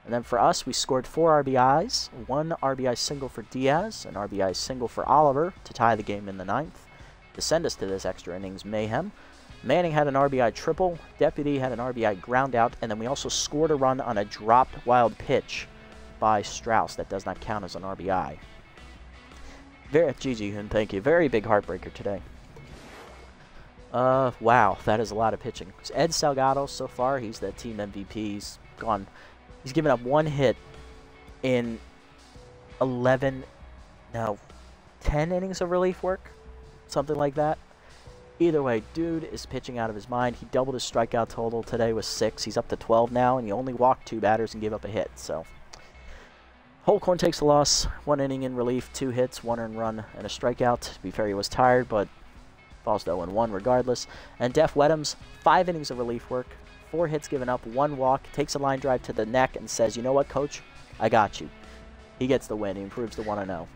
And then for us, we scored 4 RBIs, 1 RBI single for Diaz, an RBI single for Oliver to tie the game in the 9th, to send us to this extra innings mayhem. Manning had an RBI triple, Deputy had an RBI ground out, and then we also scored a run on a dropped wild pitch by Strauss. That does not count as an RBI. Gigi, and thank you. Very big heartbreaker today. Wow, that is a lot of pitching. Ed Salgado, so far, he's the team MVP. He's gone. He's given up 1 hit in 10 innings of relief work, something like that. Either way, dude is pitching out of his mind. He doubled his strikeout total today with 6. He's up to 12 now, and he only walked 2 batters and gave up a hit. So, Holcorn takes the loss. 1 inning in relief, 2 hits, 1 earned run, and a strikeout. To be fair, he was tired, but falls to 0-1 regardless. And Def Wedhams, 5 innings of relief work, 4 hits given up, 1 walk, takes a line drive to the neck and says, you know what, coach? I got you. He gets the win. He improves to 1-0.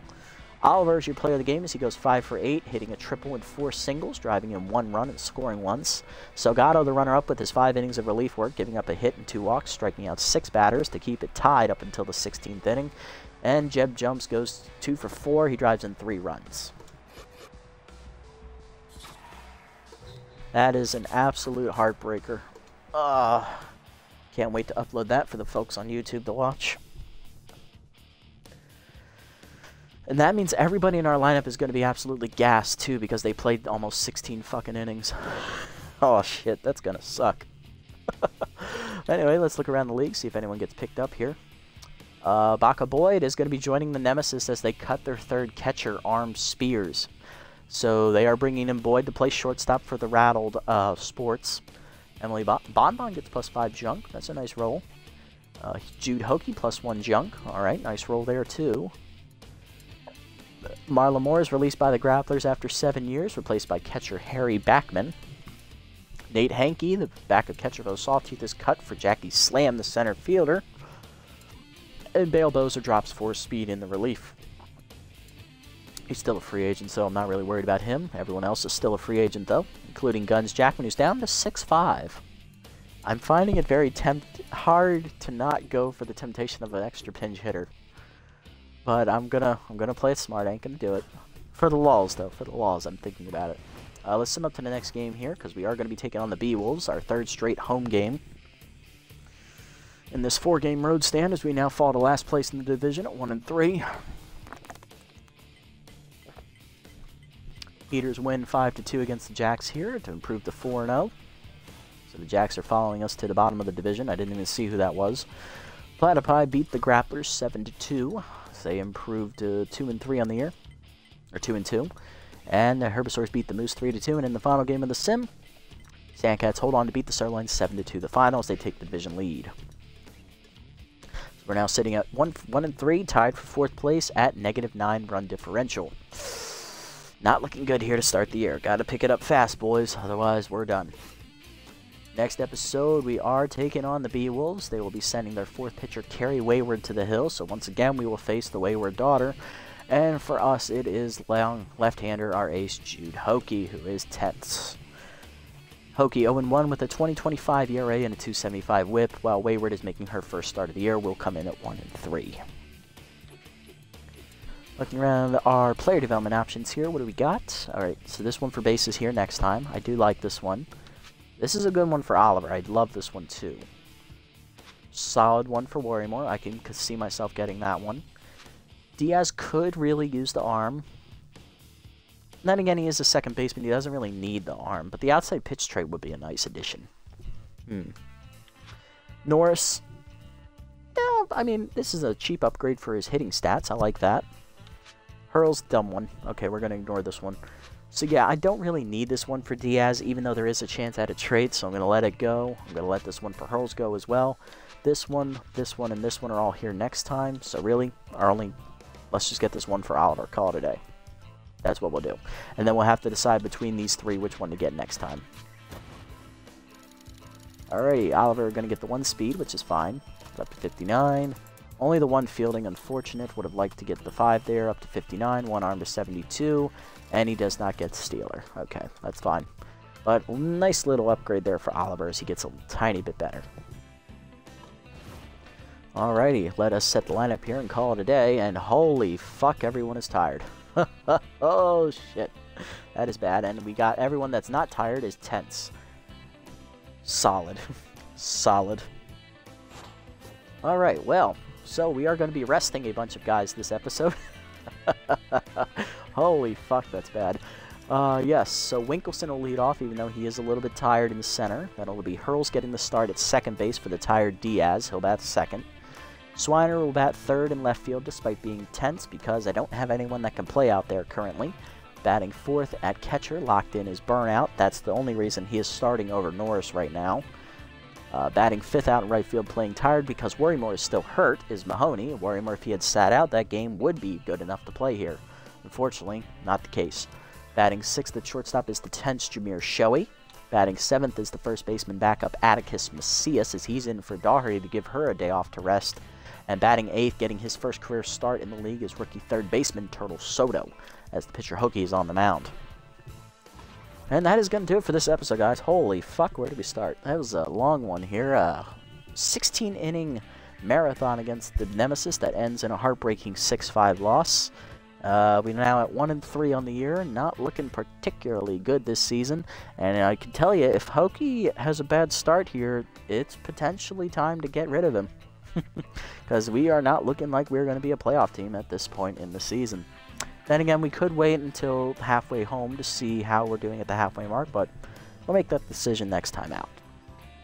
Oliver is your player of the game as he goes 5 for 8, hitting a triple and 4 singles, driving in 1 run and scoring once. Salgado, the runner-up with his 5 innings of relief work, giving up a hit and 2 walks, striking out 6 batters to keep it tied up until the 16th inning. And Jeb Jumps goes 2 for 4. He drives in 3 runs. That is an absolute heartbreaker. Can't wait to upload that for the folks on YouTube to watch. And that means everybody in our lineup is going to be absolutely gassed, too, because they played almost 16 fucking innings. Oh, shit, that's going to suck. Anyway, let's look around the league, see if anyone gets picked up here. Baca Boyd is going to be joining the Nemesis as they cut their 3rd catcher, Arm Spears. So they are bringing in Boyd to play shortstop for the Rattled Sports. Emily Bonbon gets +5 junk. That's a nice roll. Jude Hokie +1 junk. All right, nice roll there, too. Marla Moore is released by the Grapplers after 7 years, replaced by catcher Harry Backman. Nate Hankey, the backup catcher for the Sawtooth, is cut for Jackie Slam, the center fielder. And Bale Bozer drops 4 speed in the relief. He's still a free agent, so I'm not really worried about him. Everyone else is still a free agent, though, including Guns Jackman, who's down to 6'5". I'm finding it very hard to not go for the temptation of an extra pinch hitter. But I'm gonna play it smart. I ain't gonna do it. For the lulz, though. For the lulz, I'm thinking about it. Let's sum up to the next game here, because we are going to be taking on the B-Wolves, our 3rd straight home game in this 4-game road stand, as we now fall to last place in the division at 1-3. Heaters win 5-2 against the Jacks here to improve to 4-0. So the Jacks are following us to the bottom of the division. I didn't even see who that was. Platypi beat the Grapplers 7-2. So they improved to 2-3 on the year. Or 2-2. And the Herbisaurs beat the Moose 3-2. And in the final game of the sim, Sandcats hold on to beat the Sirloins 7-2. The finals, they take the division lead. So we're now sitting at 1-3, tied for 4th place at -9 run differential. Not looking good here to start the year. Got to pick it up fast, boys. Otherwise, we're done. Next episode, we are taking on the Beewolves. They will be sending their 4th pitcher, Carrie Wayward, to the hill. So once again, we will face the Wayward daughter. And for us, it is long left-hander, our ace, Jude Hokie, who is tense. Hokie 0-1 with a 20.25 ERA and a 2.75 whip, while Wayward is making her first start of the year. Will come in at 1-3. Looking around our player development options here, what do we got? Alright, so this one for bases here next time. I do like this one. This is a good one for Oliver. I love this one too. Solid one for Worrymore. I can see myself getting that one. Diaz could really use the arm. Then again, he is a second baseman. He doesn't really need the arm. But the outside pitch trait would be a nice addition. Norris. Yeah, I mean, this is a cheap upgrade for his hitting stats. I like that. Hurl's dumb one. Okay, we're going to ignore this one. So yeah, I don't really need this one for Diaz, even though there is a chance at a trade, so I'm going to let it go. I'm going to let this one for Hurls go as well. This one, and this one are all here next time. So really, let's just get this one for Oliver. Call it a day. That's what we'll do. And then we'll have to decide between these 3 which one to get next time. Alrighty, Oliver going to get the 1 speed, which is fine. It's up to 59. Only the 1 fielding, unfortunate. Would have liked to get the 5 there, up to 59. 1 arm to 72. And he does not get Stealer. Okay, that's fine. But nice little upgrade there for Oliver as he gets a tiny bit better. Alrighty, let us set the lineup here and call it a day. And holy fuck, everyone is tired. Oh shit. That is bad. And we got everyone that's not tired is tense. Solid. Solid. Alright, well, so we are going to be resting a bunch of guys this episode. Holy fuck, that's bad. Yes, so Winkelson will lead off, even though he is a little bit tired in the center. That'll be Hurls getting the start at second base for the tired Diaz. He'll bat second. Swiner will bat third in left field, despite being tense, because I don't have anyone that can play out there currently. Batting fourth at catcher, locked in is Burnout. That's the only reason he is starting over Norris right now. Batting fifth out in right field, playing tired because Worrymore is still hurt, is Mahoney. Worrymore, if he had sat out, that game would be good enough to play here. Unfortunately, not the case. Batting sixth at shortstop is the tense Jameer Shoei. Batting seventh is the first baseman backup Atticus Macias, as he's in for Daugherty to give her a day off to rest. And batting eighth, getting his first career start in the league, is rookie third baseman Turtle Soto, as the pitcher Hokie is on the mound. And that is going to do it for this episode, guys. Holy fuck, where did we start? That was a long one here. 16-inning marathon against the Nemesis that ends in a heartbreaking 6-5 loss. We're now at 1-3 on the year, not looking particularly good this season. And I can tell you, if Hokie has a bad start here, it's potentially time to get rid of him. Because we are not looking like we're going to be a playoff team at this point in the season. Then again, we could wait until halfway home to see how we're doing at the halfway mark, but we'll make that decision next time out.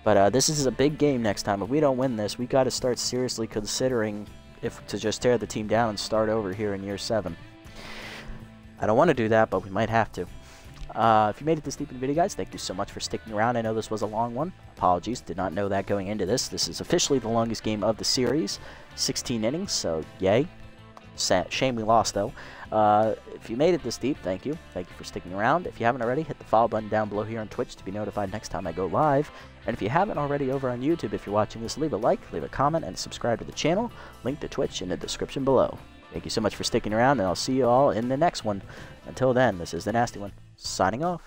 But this is a big game next time. If we don't win this, we've got to start seriously considering if to just tear the team down and start over here in year 7. I don't want to do that, but we might have to. If you made it this deep in the video, guys, thank you so much for sticking around. I know this was a long one. Apologies, did not know that going into this. This is officially the longest game of the series. 16 innings, so yay. Shame we lost, though. If you made it this deep, thank you. Thank you for sticking around. If you haven't already, hit the follow button down below here on Twitch to be notified next time I go live. And if you haven't already over on YouTube, if you're watching this, leave a like, leave a comment, and subscribe to the channel. Link to Twitch in the description below. Thank you so much for sticking around, and I'll see you all in the next one. Until then, this is the Nasty One, signing off.